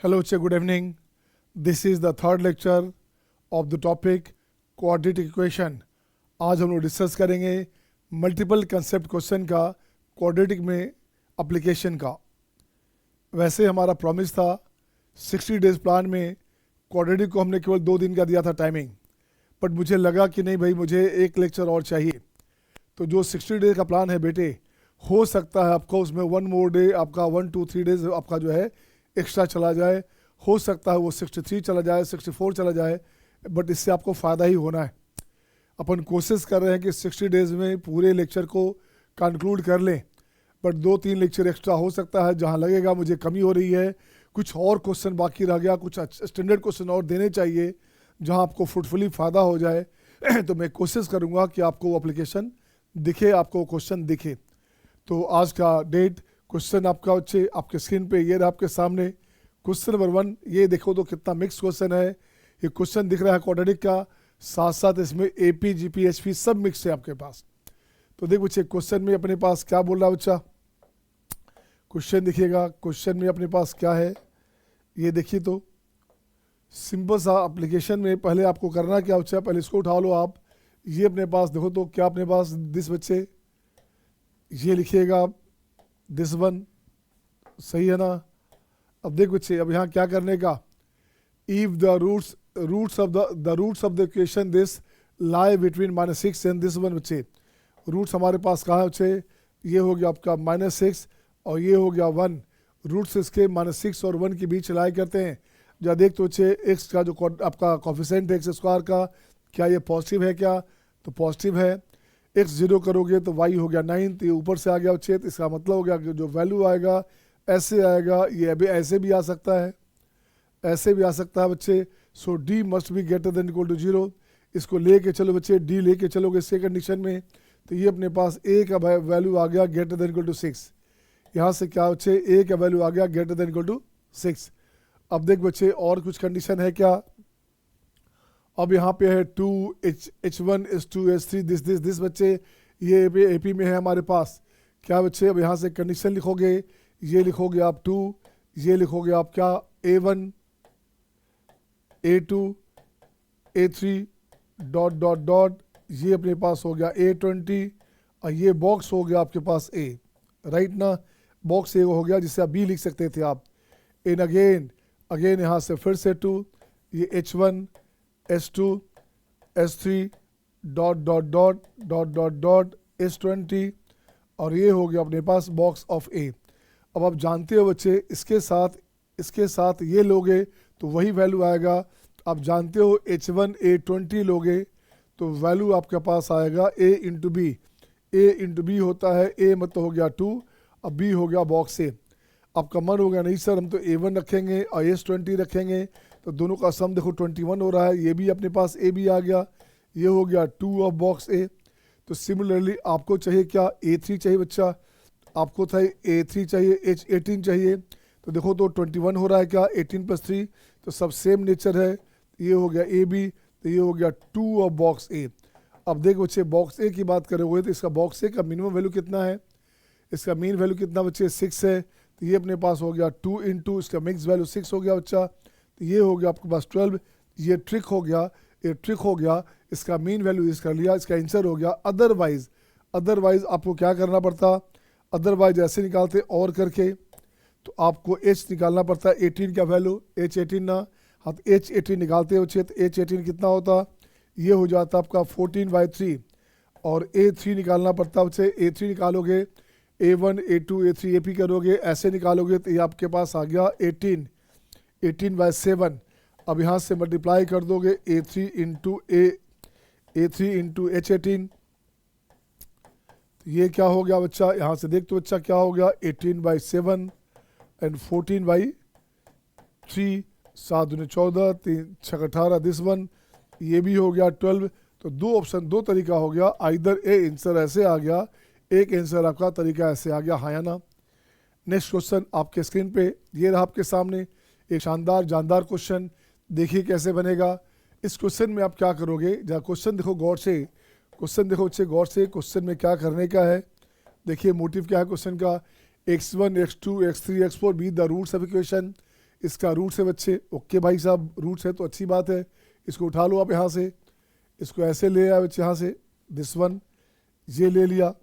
Hello, good evening. This is the third lecture of the topic quadratic equation. आज हम लोग discuss करेंगे multiple concept question का quadratic में एप्लीकेशन का। वैसे हमारा प्रॉमिस था 60 डेज प्लान में क्वाड्रेटिक को हमने केवल 2 दिन का दिया था टाइमिंग, बट मुझे लगा कि नहीं भाई, मुझे एक लेक्चर और चाहिए। तो जो 60 डेज का प्लान है बेटे, हो सकता है आपको उसमें 1 मोर डे, आपका 1 2 3 डेज आपका जो है एक्स्ट्रा चला जाए। हो सकता है वो 63 चला जाए, 64 चला जाए, बट इससे आपको फ़ायदा ही होना है। अपन कोशिश कर रहे हैं कि 60 डेज़ में पूरे लेक्चर को कंक्लूड कर लें, बट 2-3 लेक्चर एक्स्ट्रा हो सकता है जहां लगेगा मुझे कमी हो रही है, कुछ और क्वेश्चन बाकी रह गया, कुछ स्टैंडर्ड क्वेश्चन और देने चाहिए जहां आपको फ्रूटफुली फ़ायदा हो जाए। तो मैं कोशिश करूंगा कि आपको वो एप्लीकेशन दिखे, आपको क्वेश्चन दिखे। तो आज का डेट क्वेश्चन आपका अच्छे आपके स्क्रीन पे ये रहा आपके सामने। क्वेश्चन नंबर 1, ये देखो तो कितना मिक्स क्वेश्चन है। ये क्वेश्चन दिख रहा है क्वाड्रेटिक का, साथ साथ इसमें एपी जीपी एचपी सब मिक्स है आपके पास। तो देख बच्चे, क्वेश्चन में अपने पास क्या बोल रहा है बच्चा, क्वेश्चन दिखिएगा। क्वेश्चन में अपने पास क्या है ये देखिए। तो सिंपल सा एप्लीकेशन में पहले आपको करना क्या बच्चा, पहले इसको उठा लो आप। ये अपने पास देखो तो क्या अपने पास दिस बच्चे, ये लिखिएगा आप दिस वन, सही है ना। अब देख बच्चे, अब यहाँ क्या करने का, if the roots of the equation this lie between -6 and this one. बच्चे रूट्स हमारे पास कहाँ है बच्चे, ये हो गया आपका -6 और ये हो गया 1। रूट्स इसके -6 और 1 के बीच लाई करते हैं। जब देख तो बच्चे एक्स का जो आपका कॉफिशेंट है एक्स स्क्वायर का, क्या ये पॉजिटिव है क्या, तो पॉजिटिव है। एक्स 0 करोगे तो y हो गया 9, तो ये ऊपर से आ गया बच्चे, तो इसका मतलब हो गया कि जो वैल्यू आएगा ऐसे आएगा। ये अभी ऐसे भी आ सकता है, ऐसे भी आ सकता है बच्चे। So d must be greater than equal to 0। इसको लेके चलो बच्चे, d लेके चलोगे इसके कंडीशन में, तो ये अपने पास a का वैल्यू आ गया ग्रेटर देन इक्वल टू 6। यहाँ से क्या बच्चे, a का वैल्यू आ गया ग्रेटर देन इक्वल टू 6। अब देख बच्चे और कुछ कंडीशन है क्या। अब यहाँ पे है 2 h1 h2 h3 दिस बच्चे, ये एपी में है हमारे पास। क्या बच्चे, अब यहाँ से कंडीशन लिखोगे, ये लिखोगे आप 2, ये लिखोगे आप क्या a1 a2 a3 dot dot dot, ये अपने पास हो गया a20 और ये बॉक्स हो गया आपके पास a, राइट ना। बॉक्स ए हो गया जिससे आप b लिख सकते थे आप। इन अगेन यहाँ से फिर से 2, ये h1 h2 h3 dot dot dot dot dot dot h20 और ये हो गया अपने पास बॉक्स ऑफ ए। अब आप जानते हो बच्चे, इसके साथ ये लोगे तो वही वैल्यू आएगा। आप जानते हो h1 a20 लोगे तो वैल्यू आपके पास आएगा a into B. a into B होता है, a मतलब हो गया 2 अब b हो गया बॉक्स ए। आपका मन हो गया नहीं सर हम तो a1 रखेंगे और s20 रखेंगे, तो दोनों का सम देखो 21 हो रहा है। ये भी अपने पास a भी आ गया, ये हो गया 2 ऑफ बॉक्स ए। तो सिमिलरली आपको चाहिए क्या, a3 चाहिए बच्चा, आपको था a3 चाहिए, h18 चाहिए। तो देखो तो 21 हो रहा है क्या, 18 + 3, तो सब सेम नेचर है। ये हो गया a b, तो ये हो गया 2 ऑफ बॉक्स ए। अब देखो बच्चे, बॉक्स ए की बात करोगे तो इसका बॉक्स ए का मिनिमम वैल्यू कितना है, इसका मीन वैल्यू कितना बच्चे 6 है। तो ये अपने पास हो गया 2 इंटू इसका मिक्स वैल्यू 6 हो गया बच्चा, तो ये हो गया आपके पास 12। ये ट्रिक हो गया, ये ट्रिक हो गया, इसका मीन वैल्यू इसका लिया, इसका आंसर हो गया। अदरवाइज आपको क्या करना पड़ता, अदरवाइज ऐसे निकालते और करके, तो आपको h निकालना पड़ता है 18 का वैल्यू, h18 ना, हाँ तो h18 निकालते हो तो h18 कितना होता, ये हो जाता आपका 14/3 और a3 निकालना पड़ता बच्चे। a3 निकालोगे a1 a2 a3 ap करोगे, ऐसे निकालोगे तो ये आपके पास आ गया 18/7। अब यहाँ से मल्टीप्लाई कर दोगे a3 इंटू h18, तो ये क्या हो गया बच्चा, यहाँ से देख तो बच्चा क्या हो गया 18/7 एंड 14/3, 7 दूनी 14, 3 6 18 दिस वन, ये भी हो गया 12। तो दो ऑप्शन, दो तरीका हो गया, आइदर ए आंसर ऐसे आ गया, एक आंसर आपका तरीका ऐसे आ गया, हाँ या ना। नेक्स्ट क्वेश्चन आपके स्क्रीन पे ये रहा आपके सामने, एक शानदार जानदार क्वेश्चन, देखिए कैसे बनेगा। इस क्वेश्चन में आप क्या करोगे, जहाँ क्वेश्चन देखो गौर से, क्वेश्चन देखो बच्चे गौर से, क्वेश्चन में क्या करने का है। देखिए मोटिव क्या है क्वेश्चन का, x1 x2 x3 x4 B the roots of equation. इसका रूट्स है बच्चे, ओके भाई साहब, रूट्स है तो अच्छी बात है, इसको उठा लो आप यहाँ से, इसको ऐसे ले आए बच्चे यहाँ से, दिस वन ये ले लिया,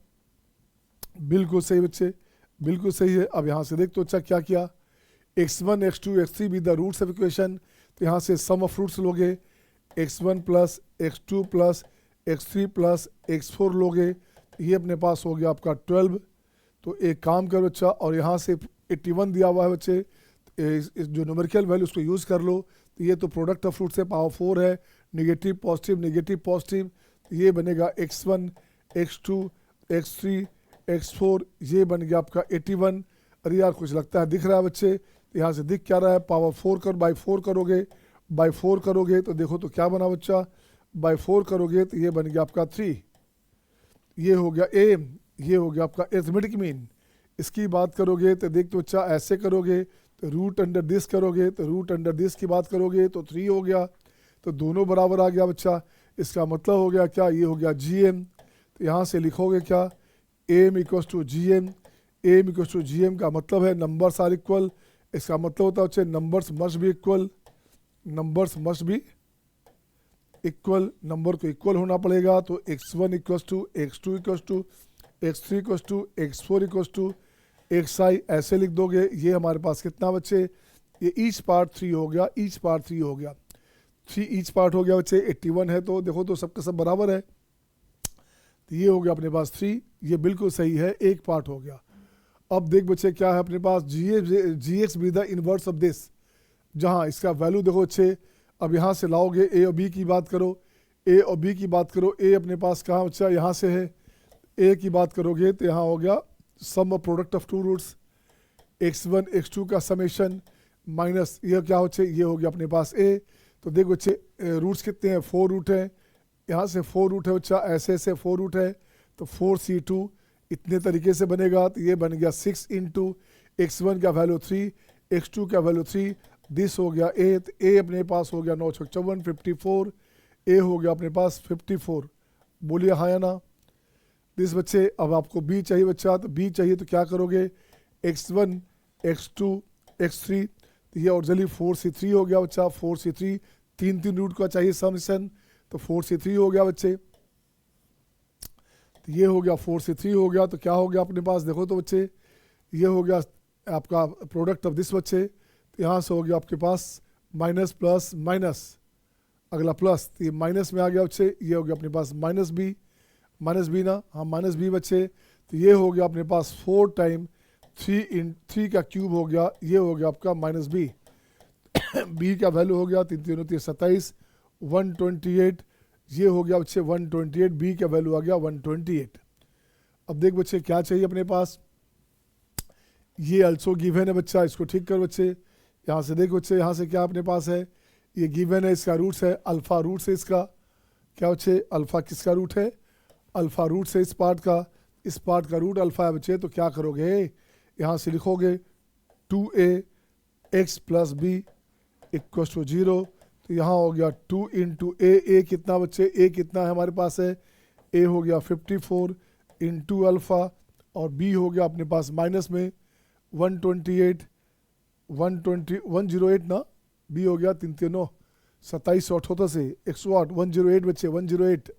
बिल्कुल सही बच्चे, बिल्कुल सही है। अब यहाँ से देख तो अच्छा क्या किया, x1 x2 x3 with the roots of equation, तो यहाँ से सम ऑफ रूट्स लोगे, x1 plus x2 plus x3 plus x4 लोगे, ये अपने पास हो गया आपका 12। तो एक काम करो बच्चा, और यहाँ से 81 दिया हुआ है बच्चे, इस जो न्यूमेरिकल वैल्यू उसको यूज़ कर लो, तो ये तो प्रोडक्ट ऑफ रूट्स है, पावर 4 है, नेगेटिव पॉजिटिव, ये बनेगा x1 x2 x3 x4, ये बन गया आपका 81। अरे यार कुछ लगता है दिख रहा है बच्चे, तो यहाँ से दिख क्या रहा है, पावर 4 कर बाई 4 करोगे, बाई 4 करोगे तो देखो तो क्या बना बच्चा, बाई 4 करोगे तो ये बन गया आपका 3, ये हो गया ए, ये हो गया आपका एरिथमेटिक मीन। इसकी बात करोगे तो देख तो बच्चा ऐसे करोगे तो रूट अंडर दिस करोगे, तो रूट अंडर दिस की बात करोगे तो 3 हो गया, तो दोनों बराबर आ गया बच्चा। इसका मतलब हो गया क्या, ये हो गया जी एम, तो यहाँ से लिखोगे क्या, M equals to G M, M equals to G M का मतलब है नंबर्स आर इक्वल, इसका मतलब होता है बच्चे numbers must be equal, numbers must be equal, number को इक्वल होना पड़ेगा। तो x1 equals to x2 equals to x3 equals to x4 equals to xi, ऐसे लिख दोगे। ये हमारे पास कितना बच्चे, ये ईच पार्ट 3 हो गया, ईच पार्ट 3 हो गया, 3 ईच पार्ट हो गया बच्चे। 81 है तो देखो तो सबका सब बराबर है, तो ये हो गया अपने पास 3, ये बिल्कुल सही है, एक पार्ट हो गया। अब देख बच्चे क्या है अपने पास, G X be the inverse of this, जहाँ इसका वैल्यू देखो अच्छे, अब यहाँ से लाओगे ए और बी की बात करो, ए और बी की बात करो, ए अपने पास कहाँ बच्चा यहाँ से है, ए की बात करोगे तो यहाँ हो गया sum of product of two roots, x1 x2 का समेशन माइनस ये क्या हो, ये हो गया अपने पास ए। तो देख बच्चे रूट्स कितने हैं, 4 रूट हैं, यहाँ से 4 रूट है बच्चा, ऐसे ऐसे 4 रूट है, तो 4c2 इतने तरीके से बनेगा, तो ये बन गया 6 इंटू x1 का वैल्यू 3, x2 का वैल्यू 3, दिस हो गया ए, तो ए अपने पास हो गया 9 54 54, ए हो गया अपने पास 54, बोलिए हाँ या ना। दिस बच्चे अब आपको बी चाहिए बच्चा, तो बी चाहिए तो क्या करोगे, x1 x2 x3, तो ये और जल्दी 4c3 हो गया बच्चा, 4c3 तीन रूट का चाहिए समेशन, तो 4c3 हो गया बच्चे, तो ये हो गया 4c3 हो गया। तो क्या हो गया अपने पास देखो तो बच्चे, ये हो गया आपका प्रोडक्ट ऑफ दिस बच्चे, तो यहाँ से हो गया आपके पास माइनस प्लस माइनस, अगला प्लस, तो ये माइनस में आ गया बच्चे, ये हो गया अपने पास माइनस बी ना, हाँ माइनस बी बच्चे, तो ये हो गया अपने पास 4 टाइम 3 का क्यूब हो गया, ये हो गया आपका माइनस बी, बी का वैल्यू हो गया 3 3 27 128, ये हो गया बच्चे 128, बी का वैल्यू आ गया 128। अब देख बच्चे क्या चाहिए अपने पास, ये अल्सो गिवन है बच्चा, इसको ठीक कर बच्चे, यहाँ से देख बच्चे, यहाँ से क्या अपने पास है, ये गिवन है, इसका रूट्स है अल्फा, रूट्स है इसका क्या बच्चे, अल्फा किसका रूट है, अल्फा रूट्स है इस पार्ट का रूट अल्फा है बच्चे। तो क्या करोगे, यहाँ से लिखोगे 2a x plus B equal to 0, तो यहाँ हो गया 2 इंटू ए कितना बच्चे, ए कितना है हमारे पास है, ए हो गया 54 इंटू अल्फ़ा, और बी हो गया अपने पास माइनस में 108 ना, बी हो गया 3 3 9 27 78 से 108 108 बच्चे 108,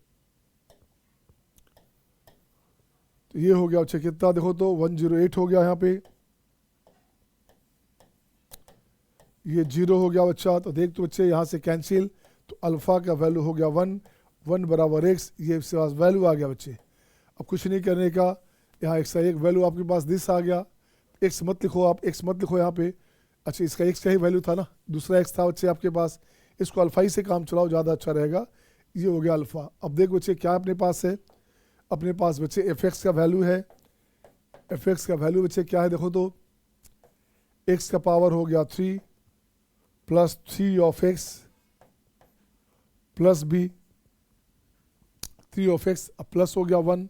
तो ये हो गया बच्चे कितना देखो तो 108 हो गया, यहाँ पे ये 0 हो गया बच्चा, तो देख तो बच्चे यहाँ से कैंसिल, तो अल्फ़ा का वैल्यू हो गया 1 बराबर x, ये इसके पास वैल्यू आ गया बच्चे। अब कुछ नहीं करने का, यहाँ x का एक वैल्यू आपके पास दिस आ गया, x मत लिखो आप, x मत लिखो यहाँ पे, अच्छा इसका x का ही वैल्यू था ना, दूसरा x था बच्चे आपके पास, इसको अल्फ़ा ही से काम चलाओ, ज़्यादा अच्छा रहेगा, ये हो गया अल्फ़ा। अब देख बच्चे क्या अपने पास है, अपने पास बच्चे f(x) का वैल्यू है, f(x) का वैल्यू बच्चे क्या है देखो तो, x का पावर हो गया 3 plus 3 of x plus b, 3 of x plus हो गया 1,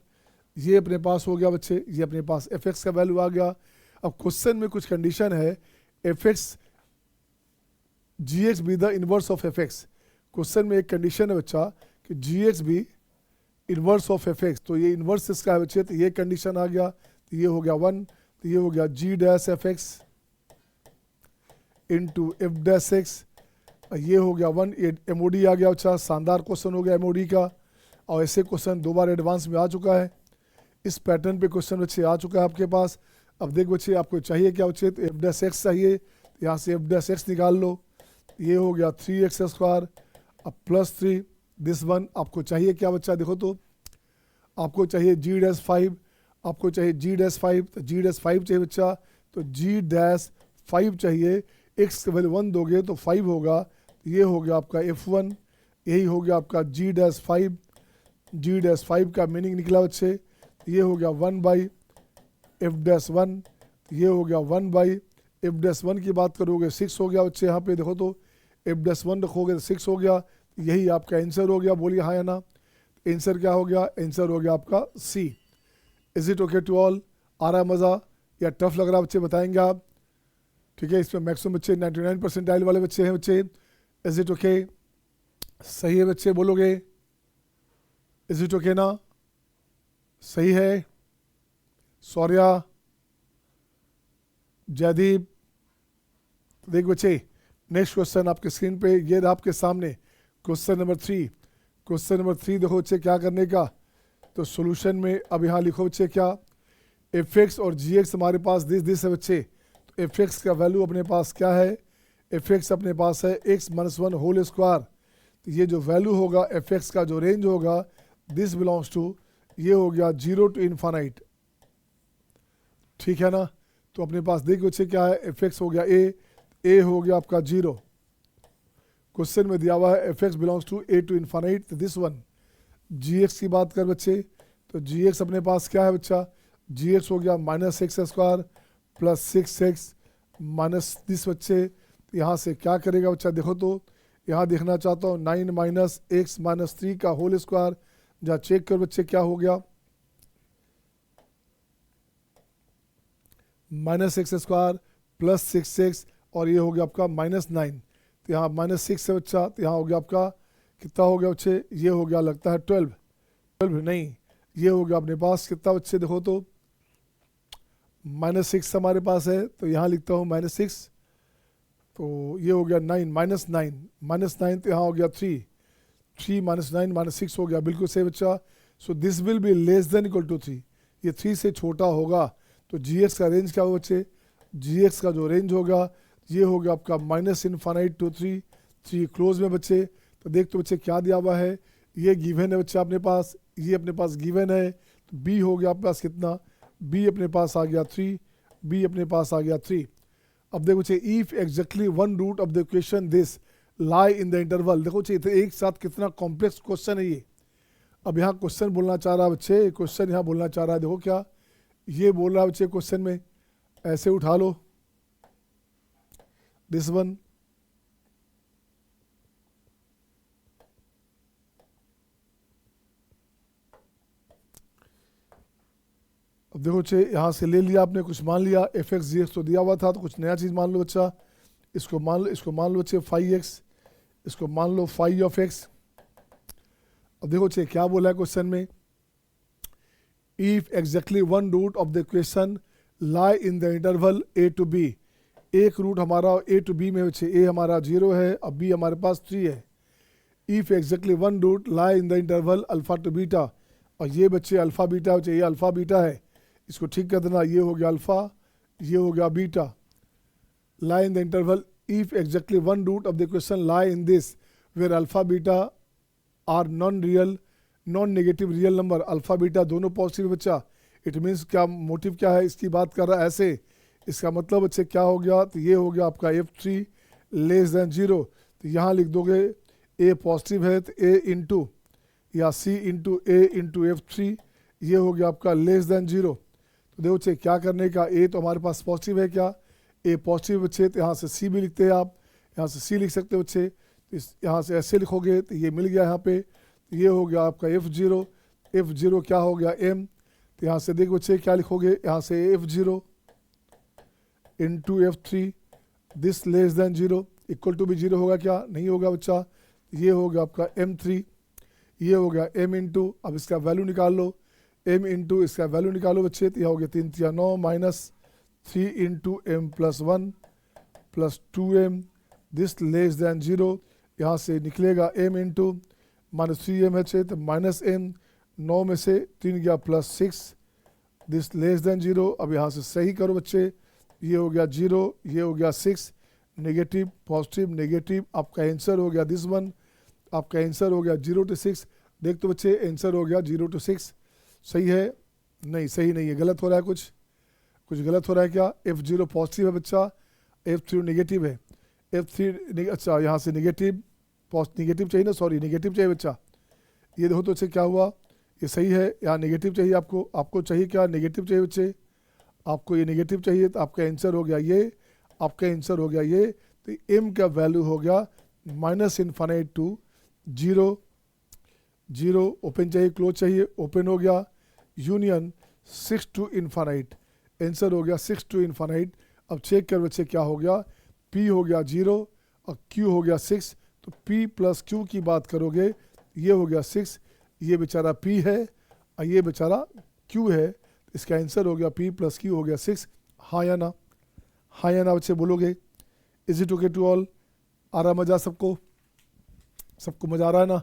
ये अपने पास हो गया बच्चे, ये अपने पास f(x) का वैल्यू आ गया। अब क्वेश्चन में कुछ कंडीशन है, f(x) gx B the inverse of f(x), question में एक कंडीशन है बच्चा कि gx भी इनवर्स ऑफ f(x), तो ये इनवर्स इसका है बच्चे, तो ये कंडीशन आ गया, तो ये हो गया 1, तो ये हो गया g dash f(x), into F dash x, ये हो गया 1, एमओडी आ गया। अच्छा, शानदार क्वेश्चन हो गया एमओडी का, और ऐसे क्वेश्चन 2 बार एडवांस में आ चुका है। इस पैटर्न पे क्वेश्चन बच्चे आ चुका है आपके पास। अब देख बच्चे आपको चाहिए क्या बच्चे, तो एफ डैश एक्स चाहिए, तो यहाँ से एफ डैश एक्स निकाल लो। ये हो गया 3x², अब +3 दिस वन। आपको चाहिए क्या बच्चा, देखो तो आपको चाहिए g-5, आपको चाहिए g-5, तो g-5 चाहिए बच्चा, तो g-5 चाहिए। x के वैल्यू 1 दोगे तो 5 होगा, ये हो गया आपका f1, यही हो गया आपका g-5। g-5 का मीनिंग निकला बच्चे, ये हो गया 1/f-1, ये हो गया 1/f-1 की बात करोगे 6 हो गया बच्चे। यहाँ पे देखो तो f-1 रखोगे तो 6 हो गया, यही आपका आंसर हो गया। बोलिए हाँ या ना। आंसर क्या हो गया, आंसर हो गया आपका C. Is it okay to all? आ रहा है मज़ा या टफ लग रहा है बच्चे, बताएंगे आप। ठीक है, इसमें मैक्सिमम बच्चे 99 परसेंटाइल वाले बच्चे हैं बच्चे। Is it okay? सही है बच्चे, बोलोगे इज इट ओके ना? सही है। सौर्या, जयदीप। देख बच्चे, नेक्स्ट क्वेश्चन आपके स्क्रीन पे ये रहा आपके सामने, क्वेश्चन नंबर 3। क्वेश्चन नंबर 3 देखो बच्चे क्या करने का, तो सॉल्यूशन में अब यहाँ लिखो बच्चे क्या, एफ एक्स और जी एक्स हमारे पास दिस है बच्चे। तो एफ एक्स का वैल्यू अपने पास क्या है, एफ एक्स अपने पास है x-1 होल स्क्वायर। तो ये जो वैल्यू होगा एफ एक्स का, जो रेंज होगा, दिस बिलोंग्स टू, ये हो गया 0 to इन्फानाइट। ठीक है ना। तो अपने पास देख बच्चे क्या है, एफ एक्स हो गया ए हो गया आपका 0। क्वेश्चन में दिया हुआ है F X belongs to A to infinite, तो दिस वन। जी एक्स की बात कर बच्चे, तो जी एक्स अपने पास क्या है बच्चा, जी एक्स हो गया -x² plus 6x minus this बच्चे। यहाँ से क्या करेगा बच्चा, देखो तो यहाँ देखना चाहता हूँ 9 - x - 3 का होल स्क्वायर। जहाँ चेक कर बच्चे क्या हो गया, -x² प्लस 6x, और ये हो गया आपका -9। तो यहाँ -6 है बच्चा, तो यहाँ हो गया आपका कितना हो गया बच्चे, ये हो गया लगता है 12 नहीं, ये हो गया अपने पास कितना बच्चे, देखो तो -6 हमारे पास है, तो यहाँ लिखता हूँ -6, तो ये हो गया 9 -9 तो यहाँ हो गया 3 -9 -6 हो गया, बिल्कुल सही बच्चा। So this will be less than equal to 3, ये 3 से छोटा होगा। तो जी एक्स का रेंज क्या होगा बच्चे, जी एक्स का जो रेंज होगा ये हो गया आपका -∞ to 3 क्लोज में बच्चे। तो देख तो बच्चे क्या दिया हुआ है, ये गिवन है बच्चे अपने पास, ये अपने पास गिवन है। तो बी हो गया आपके पास कितना, बी अपने पास आ गया 3, बी अपने पास आ गया 3। अब देखो बच्चे, if exactly 1 root of the equation this lie in the interval. देखो बच्चे एक साथ कितना कॉम्प्लेक्स क्वेश्चन है ये। अब यहाँ क्वेश्चन बोलना चाह रहा है बच्चे, क्वेश्चन यहाँ बोलना चाह रहा है, देखो क्या ये बोल रहा है बच्चे क्वेश्चन में, ऐसे उठा लो दिस वन। अब देखो बच्चे, यहाँ से ले लिया आपने, कुछ मान लिया, एफ एक्स जी एक्स तो दिया हुआ था, तो कुछ नया चीज़ मान लो बच्चा। इसको मान लो बच्चे 5x, इसको मान लो 5 अब देखो बच्चे क्या बोला है क्वेश्चन में, if exactly 1 root of the equation lie in the interval a to b। एक रूट हमारा a to b में बच्चे, a हमारा 0 है, अब b हमारे पास 3 है। If exactly 1 root lie in the interval alpha to beta, और ये बच्चे अल्फा बीटा बच्चे, ये अल्फा बीटा है, इसको ठीक कर देना, ये हो गया अल्फा, ये हो गया beta. Lie in the interval if exactly 1 root of the equation lie in this where alpha beta are non negative real number. Alpha beta दोनों पॉजिटिव बच्चा, इट मीन्स क्या मोटिव क्या है, इसकी बात कर रहा है ऐसे। इसका मतलब बच्चे क्या हो गया, तो ये हो गया आपका f3 लेस देन 0। तो यहाँ लिख दोगे a पॉजिटिव है तो a इंटू या c into a into f3, ये हो गया आपका लेस देन 0। तो देखो बच्चे क्या करने का, a तो हमारे पास पॉजिटिव है, क्या a पॉजिटिव बच्चे, तो यहाँ से c भी लिखते हैं आप, यहाँ से c लिख सकते हो बच्चे। तो यहाँ से ऐसे लिखोगे तो ये मिल गया यहाँ पे, तो ये हो गया आपका f0 क्या हो गया m। तो यहाँ से देखो बच्चे क्या लिखोगे, यहाँ से f0 into f3 this less than 0 equal to भी 0 होगा क्या, नहीं होगा बच्चा। ये हो गया आपका m3, ये हो गया m इंटू, अब इसका वैल्यू निकाल लो, m इंटू इसका वैल्यू निकालो बच्चे। तो यह हो गया 3 × 9 -3 into m + 1 plus 2m, this less than 0, यहाँ से निकलेगा m इंटू -3m है तो माइनस m, 9 में से 3 गया +6, दिस लेस देन 0। अब यहाँ से सही करो बच्चे, ये हो गया 0, ये हो गया 6, नेगेटिव पॉजिटिव नेगेटिव, आपका आंसर हो गया दिस वन, आपका आंसर हो गया 0 to 6। देख तो बच्चे आंसर हो गया 0 to 6, सही है? नहीं सही नहीं है, गलत हो रहा है, कुछ गलत हो रहा है क्या? F0 पॉजिटिव है बच्चा, F3 नेगेटिव है, F3 अच्छा यहाँ से नेगेटिव नेगेटिव चाहिए ना, सॉरी नेगेटिव चाहिए बच्चा। ये देखो तो बच्चे क्या हुआ, ये सही है, यहाँ नेगेटिव चाहिए आपको चाहिए क्या? नेगेटिव चाहिए बच्चे, आपको ये नेगेटिव चाहिए, तो आपका आंसर हो गया ये, आपका आंसर हो गया ये। तो m का वैल्यू हो गया -∞ टू 0, 0 ओपन चाहिए क्लोज चाहिए, ओपन हो गया, यूनियन 6 to ∞, आंसर हो गया 6 to ∞। अब चेक कर बच्चे क्या हो गया, p हो गया 0 और q हो गया 6, तो p प्लस q की बात करोगे, ये हो गया 6, ये बेचारा p है और ये बेचारा q है, इसका आंसर हो गया p प्लस q हो गया 6। हाँ या ना? हाँ या ना बच्चे बोलोगे? Is it okay to all? आ रहा मज़ा सबको? सबको मज़ा आ रहा है ना?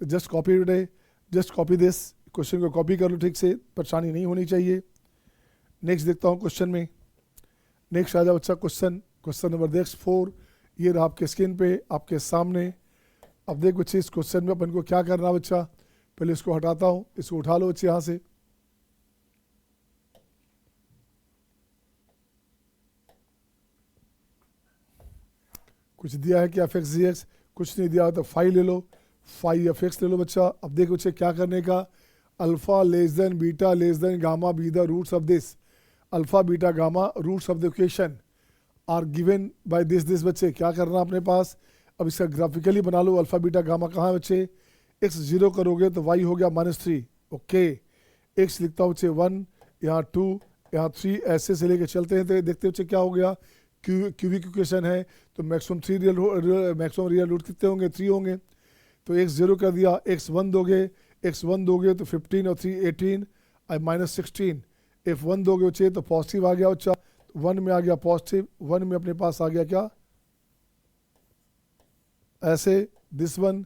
तो just copy today, just copy this, question को कॉपी कर लो ठीक से, परेशानी नहीं होनी चाहिए। नेक्स्ट देखता हूँ क्वेश्चन में, नेक्स्ट आ जाओ बच्चा क्वेश्चन नंबर नेक्स्ट 4, ये रहा आपके स्क्रीन पे आपके सामने। अब देख बच्चे इस क्वेश्चन में अपन को क्या करना बच्चा, पहले इसको हटाता हूँ, इसको उठा लो बच्चे यहाँ से। कुछ दिया है क्या fx dx? कुछ नहीं दिया तो फाई ले लो, फाई fx ले लो बच्चा। अब देखो बच्चे क्या करने का, alpha less than beta less than gamma be the roots of this, alpha beta gamma roots of the equation are given by this बच्चे। क्या करना अपने पास, अब इसका ग्राफिकली बना लो, अल्फा बीटा गामा कहाँ है बच्चे, x 0 करोगे तो y हो गया -3, ओके, x लिखता हूँ बच्चे 1, यहाँ 2, यहाँ 3, ऐसे से लेके चलते हैं तो देखते बच्चे क्या हो गया, क्यूबिक इक्वेशन है तो मैक्सिमम रियल रूट कितने होंगे, 3 होंगे। तो x 0 कर दिया, x 1 दोगे तो 15 और 3 18 और -16, f1 दोगे बच्चे तो पॉजिटिव आ गया बच्चा, 1 में आ गया पॉजिटिव, 1 में अपने पास आ गया क्या ऐसे, दिस वन।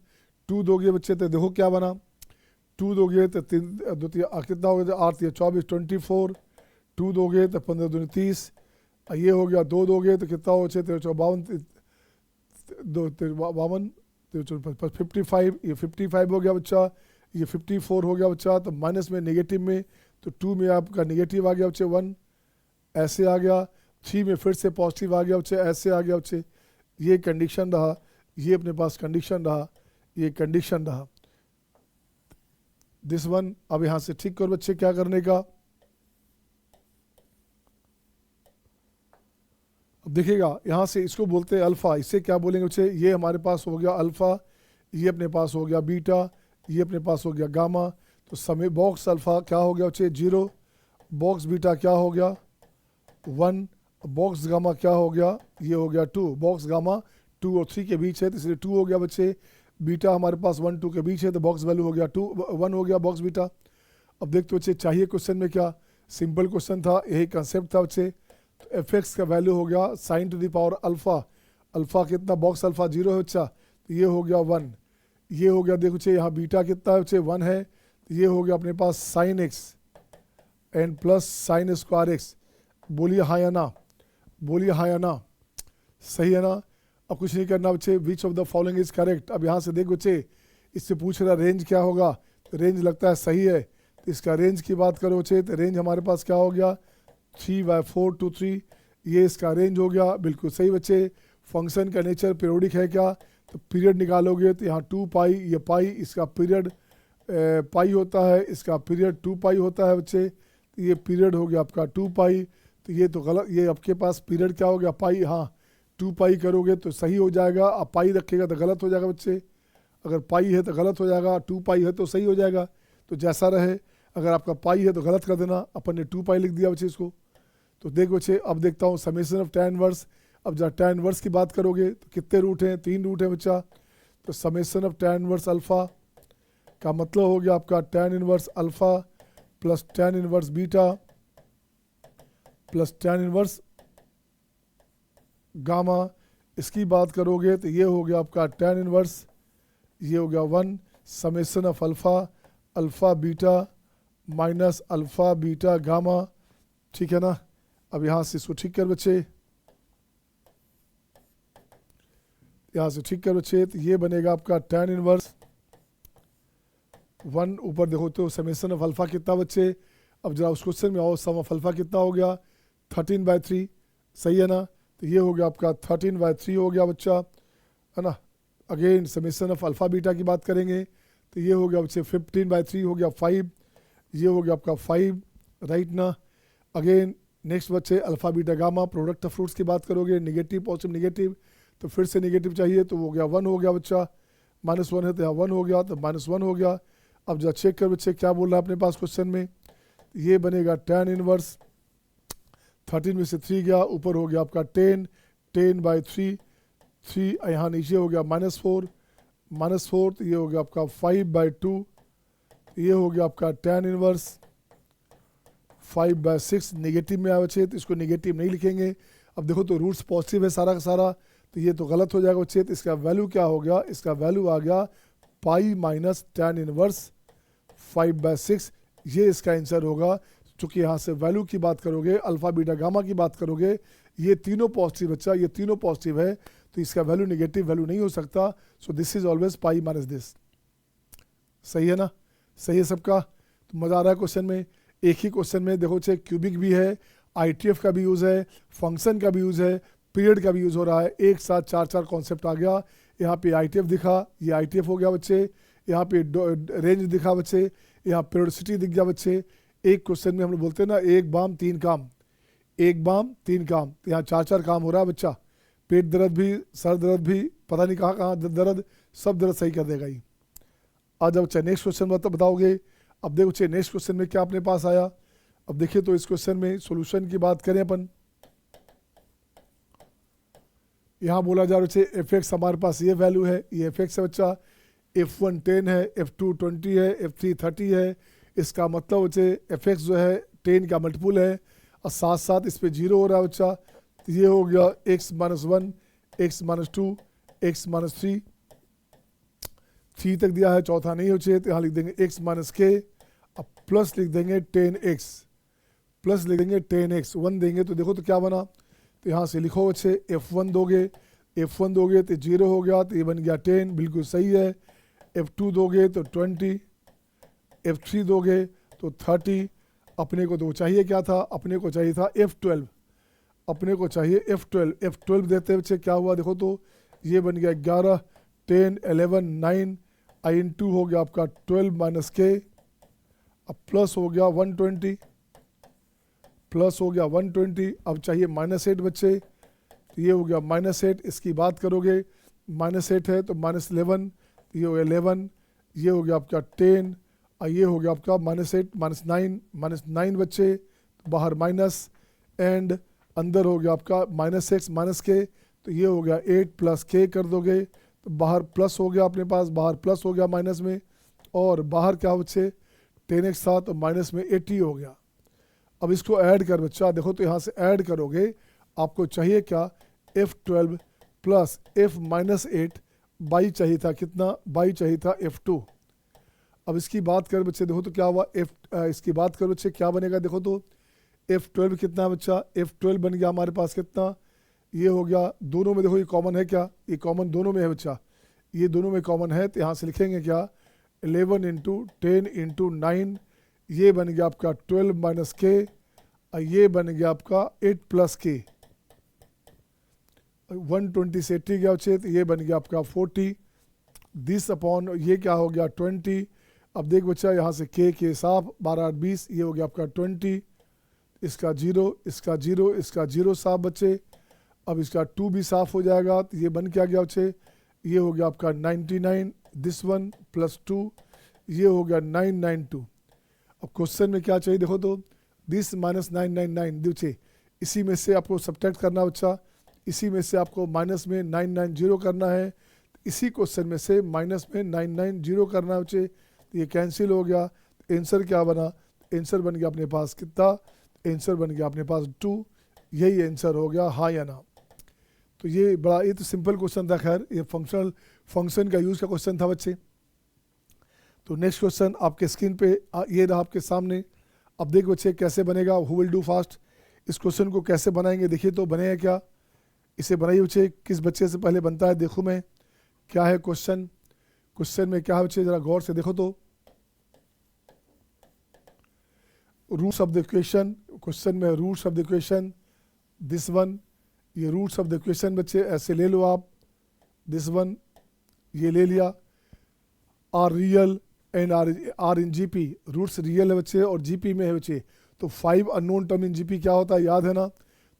2 दोगे बच्चे तो देखो क्या बना, 2 दोगे तो 3 कितना हो गया, 8 या 24 24, 2 दोगे तो 15 दूनी 30, ये हो गया, 2 दोगे तो कितना हो बच्चे 52, 55, ये 55 हो गया बच्चा, ये 54 हो गया बच्चा। तो माइनस में नेगेटिव में, तो 2 में आपका नेगेटिव आ गया बच्चे 1, ऐसे आ गया, 3 में फिर से पॉजिटिव आ गया बच्चे, ऐसे आ गया बच्चे। ये कंडीशन रहा, ये अपने पास कंडीशन रहा, ये कंडीशन रहा, दिस वन। अब यहाँ से ठीक करो बच्चे क्या करने का, अब देखिएगा यहाँ से इसको बोलते हैं अल्फ़ा, इससे क्या बोलेंगे बच्चे, ये हमारे पास हो गया अल्फ़ा, ये अपने पास हो गया बीटा, ये अपने पास हो गया गामा। तो समय बॉक्स अल्फ़ा क्या हो गया बच्चे 0, बॉक्स बीटा क्या हो गया 1, बॉक्स गामा क्या हो गया, ये हो गया 2, बॉक्स गामा 2 और 3 के बीच है तो इसलिए 2 हो गया बच्चे। बीटा हमारे पास 1 2 के बीच है तो बॉक्स वैल्यू हो गया 1 हो गया बॉक्स बीटा। अब देखते बच्चे चाहिए क्वेश्चन में क्या, सिंपल क्वेश्चन था, यही कंसेप्ट था बच्चे। तो एफ एक्स का वैल्यू हो गया sin to the power alpha, alpha कितना, बॉक्स अल्फ़ा 0 है बच्चा, तो ये हो गया 1, ये हो गया देखो बच्चे यहाँ बीटा कितना है बच्चे 1 है, तो ये हो गया अपने पास sin x and plus sin square x। बोलिए हाँ या ना, बोलिए हाँ या ना, सही है ना। अब कुछ नहीं करना बच्चे, which of the following is correct. अब यहाँ से देख बच्चे, इससे पूछ रहा रेंज क्या होगा, तो रेंज लगता है सही है, तो इसका रेंज की बात करो बच्चे, तो रेंज हमारे पास क्या हो गया 3/4 to 3, ये इसका रेंज हो गया, बिल्कुल सही बच्चे। फंक्शन का नेचर पीरियोडिक है क्या, तो पीरियड निकालोगे तो यहाँ 2 पाई, ये पाई इसका पीरियड पाई होता है, इसका पीरियड 2 पाई होता है बच्चे, तो ये पीरियड हो गया आपका 2 पाई। तो ये तो गलत, ये आपके पास पीरियड क्या हो गया पाई, हाँ 2 पाई करोगे तो सही हो जाएगा, अब पाई रखेगा तो गलत हो जाएगा बच्चे, अगर पाई है तो गलत हो जाएगा, 2 पाई है तो सही हो जाएगा, तो जैसा रहे। अगर आपका पाई है तो गलत कर देना, अपन ने 2 पाई लिख दिया बच्चे इसको। तो देख बच्चे अब देखता हूँ समेशन ऑफ tan इनवर्स। अब जब tan इनवर्स की बात करोगे तो कितने रूट हैं, 3 रूट हैं बच्चा। तो summation of tan inverse alpha का मतलब हो गया आपका tan inverse alpha plus tan inverse beta plus tan inverse gamma इसकी बात करोगे तो ये हो गया आपका tan इनवर्स, ये हो गया 1 summation of alpha, alpha beta minus alpha beta gamma, ठीक है ना। अब यहाँ से इसको ठीक कर बच्चे, यहाँ से ठीक कर बच्चे, तो ये बनेगा आपका tan इनवर्स 1, ऊपर देखो तो समेशन ऑफ अल्फ़ा कितना बच्चे। अब जरा उस क्वेश्चन में आओ, सम ऑफ अल्फ़ा कितना हो गया 13/3, सही है ना। तो ये हो गया आपका 13/3 हो गया बच्चा, है ना। Again summation of alpha beta की बात करेंगे तो ये हो गया बच्चे 15/3 हो गया 5, ये हो गया आपका 5, राइट ना। अगेन नेक्स्ट बच्चे alpha beta gamma, product of fruits की बात करोगे, निगेटिव पॉजिटिव निगेटिव, तो फिर से निगेटिव चाहिए तो वो गया 1 हो गया बच्चा, -1 है तो यहाँ 1 हो गया, तो -1 हो गया। अब जरा चेक कर बच्चे क्या बोल रहा है अपने पास क्वेश्चन में, ये बनेगा tan इनवर्स 13 में से 3 गया, ऊपर हो गया आपका 10/3, 3 यहाँ नीचे हो गया -4, तो ये हो गया आपका 5/2, ये हो गया आपका tan इनवर्स 5/6, निगेटिव में आया बच्चे तो इसको निगेटिव नहीं लिखेंगे। अब देखो तो रूट्स पॉजिटिव है सारा का सारा, तो ये तो गलत हो जाएगा बच्चे। तो इसका वैल्यू क्या हो गया, इसका वैल्यू आ गया पाई माइनस tan इनवर्स 5/6, ये इसका आंसर होगा। चूँकि यहाँ से वैल्यू की बात करोगे, अल्फ़ा बीटा गामा की बात करोगे, ये तीनों पॉजिटिव बच्चा, ये तीनों पॉजिटिव है, तो इसका वैल्यू नेगेटिव वैल्यू नहीं हो सकता। So this is always pi minus this, सही है ना, सही है सबका। तो मज़ा आ रहा है क्वेश्चन में। एक ही क्वेश्चन में देखो चाहे क्यूबिक भी है, ITF का भी यूज़ है, फंक्शन का भी यूज़ है, पीरियड का भी यूज़ हो रहा है, एक साथ 4 कॉन्सेप्ट आ गया। यहाँ पे ITF दिखा, ये ITF हो गया बच्चे, यहाँ पे रेंज दिखा बच्चे, यहाँ पीरियोडिसिटी दिख गया बच्चे। एक क्वेश्चन में हम लोग बोलते हैं ना, एक बाम 3 काम, एक बाम 3 काम, तो यहाँ 4 काम हो रहा है बच्चा। पेट दर्द भी, सर दर्द भी, पता नहीं कहाँ कहाँ दर्द, सब दर्द सही कर देगा ही। आज अब बच्चा नेक्स्ट क्वेश्चन बताओगे। अब देखो बच्चे नेक्स्ट क्वेश्चन में क्या अपने पास आया। अब देखिए तो इस क्वेश्चन में सॉल्यूशन की बात करें अपन, यहाँ बोला जा रहा है f(x) हमारे पास ये वैल्यू है, ये f(x) है बच्चा, f1 10 है, f2 20 है, f3 30 है। इसका मतलब बच्चे f(x) जो है 10 का मल्टीपुल है, और साथ साथ इस पे 0 हो रहा है बच्चा। तो ये हो गया x - 1, x - 2, x - 3, 3 तक दिया है, चौथा नहीं हो चाहिए, तो यहाँ लिख देंगे x - k, अब प्लस लिख देंगे 10x, प्लस लिख देंगे 10x, 1 देंगे तो देखो तो क्या बना। तो यहाँ से लिखो बच्चे f1 दोगे, f1 दोगे तो 0 हो गया, तो ये बन गया 10, बिल्कुल सही है। f2 दोगे तो 20, f3 दोगे तो 30। अपने को तो चाहिए क्या था, अपने को चाहिए था f12, अपने को चाहिए f12, f12 देते बच्चे क्या हुआ देखो तो, ये बन गया 11, 10, 11, 9, i/2 हो गया आपका 12 - k, अब प्लस हो गया 120, प्लस हो गया 120। अब चाहिए -8 बच्चे, तो ये हो गया -8। इसकी बात करोगे -8 है तो -11, ये हो गया 11, ये हो गया आपका 10, और ये हो गया आपका -8 -9 बच्चे, तो बाहर माइनस, एंड अंदर हो गया आपका -x - k, तो ये हो गया 8 + k कर दोगे तो बाहर प्लस हो गया अपने पास, बाहर प्लस हो गया माइनस में, और बाहर क्या बच्चे 10x था तो माइनस में 80 हो गया। अब इसको ऐड कर बच्चा, देखो तो यहाँ से ऐड करोगे, आपको चाहिए क्या f12 प्लस f - 8 बाई चाहिए था, कितना बाई चाहिए था f2। अब इसकी बात कर बच्चे, देखो तो क्या हुआ इसकी बात कर बच्चे क्या बनेगा, देखो तो f12 कितना है बच्चा, f12 बन गया हमारे पास कितना, ये हो गया, दोनों में देखो ये कॉमन है क्या, ये कॉमन दोनों में है बच्चा, ये दोनों में कॉमन है, तो यहाँ से लिखेंगे क्या 11 × 10 × 9, ये बन गया आपका 12 - k, और ये बन गया आपका 8 + k, 120 से 80 गया बच्चे, तो ये बन गया आपका 40, दिस अपॉन ये क्या हो गया 20। अब देख बच्चा यहाँ से k साफ 12 8 20, ये हो गया आपका 20, इसका 0, इसका 0, इसका 0 साफ बच्चे। अब इसका 2 भी साफ हो जाएगा, तो ये बन क्या गया बच्चे, ये हो गया आपका 99, दिस 1 + 2, ये हो गया 992। अब क्वेश्चन में क्या चाहिए देखो तो, दिस -999 बच्चे, इसी में से आपको सब्ट्रैक्ट करना बच्चा, इसी में से आपको माइनस में 990 करना है, इसी क्वेश्चन में से माइनस में 990 करना है बच्चे, तो ये कैंसिल हो गया। आंसर क्या बना, आंसर बन गया अपने पास कितना, आंसर बन गया अपने पास 2, यही आंसर हो गया, हाँ या ना। तो ये तो सिंपल क्वेश्चन था, खैर ये फंक्शन का यूज़ का क्वेश्चन था बच्चे। तो नेक्स्ट क्वेश्चन आपके स्क्रीन पे ये रहा आपके सामने। अब देख बच्चे कैसे बनेगा, हु विल डू फास्ट। इस क्वेश्चन को कैसे बनाएंगे देखिए तो बनेगा क्या, इसे बनाइए बच्चे, किस बच्चे से पहले बनता है देखो मैं क्या है क्वेश्चन। क्वेश्चन में क्या है बच्चे, जरा गौर से देखो तो। Roots of the equation, question में roots of the equation, this one, ये रूट्स ऑफ द इक्वेशन बच्चे ऐसे ले लो आप, दिस वन ये ले लिया। R real and R in GP, roots real है बच्चे और जीपी में है बच्चे। तो 5 अननोन टर्म इन जीपी क्या होता है याद है ना,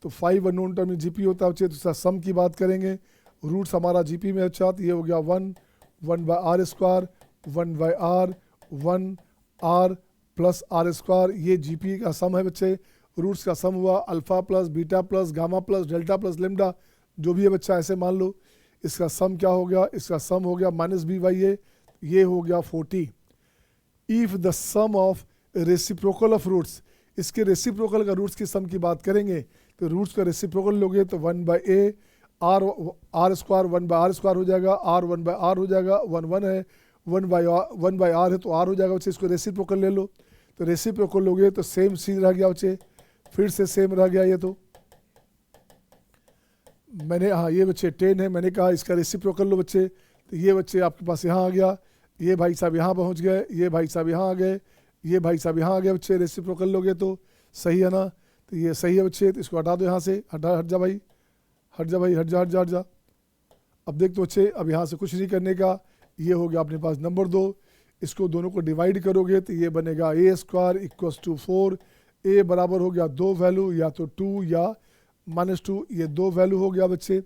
तो 5 अननोन टर्म इन जीपी होता है बच्चे। तो सम की बात करेंगे, रूट्स हमारा जीपी में अच्छा, तो ये हो गया 1 by R square, 1 by R, 1 R plus R square, ये जीपी का सम है बच्चे। रूट्स का सम हुआ alpha plus beta plus gamma plus delta plus lambda, जो भी है बच्चा ऐसे मान लो। इसका सम क्या हो गया, इसका सम हो गया माइनस बी बाई ये हो गया 40। If the sum of reciprocal of roots, इसके रेसिप्रोकल का रूट्स की सम की बात करेंगे तो रूट्स का रेसिप्रोकल लोगे तो 1 by A R square, 1 by R square हो जाएगा, आर 1 बाय आर हो जाएगा, 1 है, 1 बाय आर है तो आर हो जाएगा बच्चे। इसको रेसिप्रोकल ले लो, तो रेसिप्रोकल लोगे तो सेम चीज रह गया बच्चे, फिर से सेम रह गया ये। तो मैंने हाँ ये बच्चे 10 है, मैंने कहा इसका रेसिप्रोकल लो बच्चे, तो ये बच्चे आपके पास यहाँ आ गया, ये भाई साहब यहाँ पहुँच गए, ये भाई साहब यहाँ आ गए, ये भाई साहब यहाँ आ गए बच्चे। रेसिप्रोकल लोगे तो सही है ना, तो ये सही है बच्चे। तो इसको हटा दो यहाँ से, हट जा भाई, हट जा भाई, हट जा। अब देख तो बच्चे अब यहाँ से कुछ नहीं करने का, ये हो गया अपने पास नंबर 2। इसको दोनों को डिवाइड करोगे तो ये बनेगा ए स्क्वायर इक्वल्स टू 4। ए बराबर हो गया 2 वैल्यू, या तो 2 या -2, ये 2 वैल्यू हो गया बच्चे।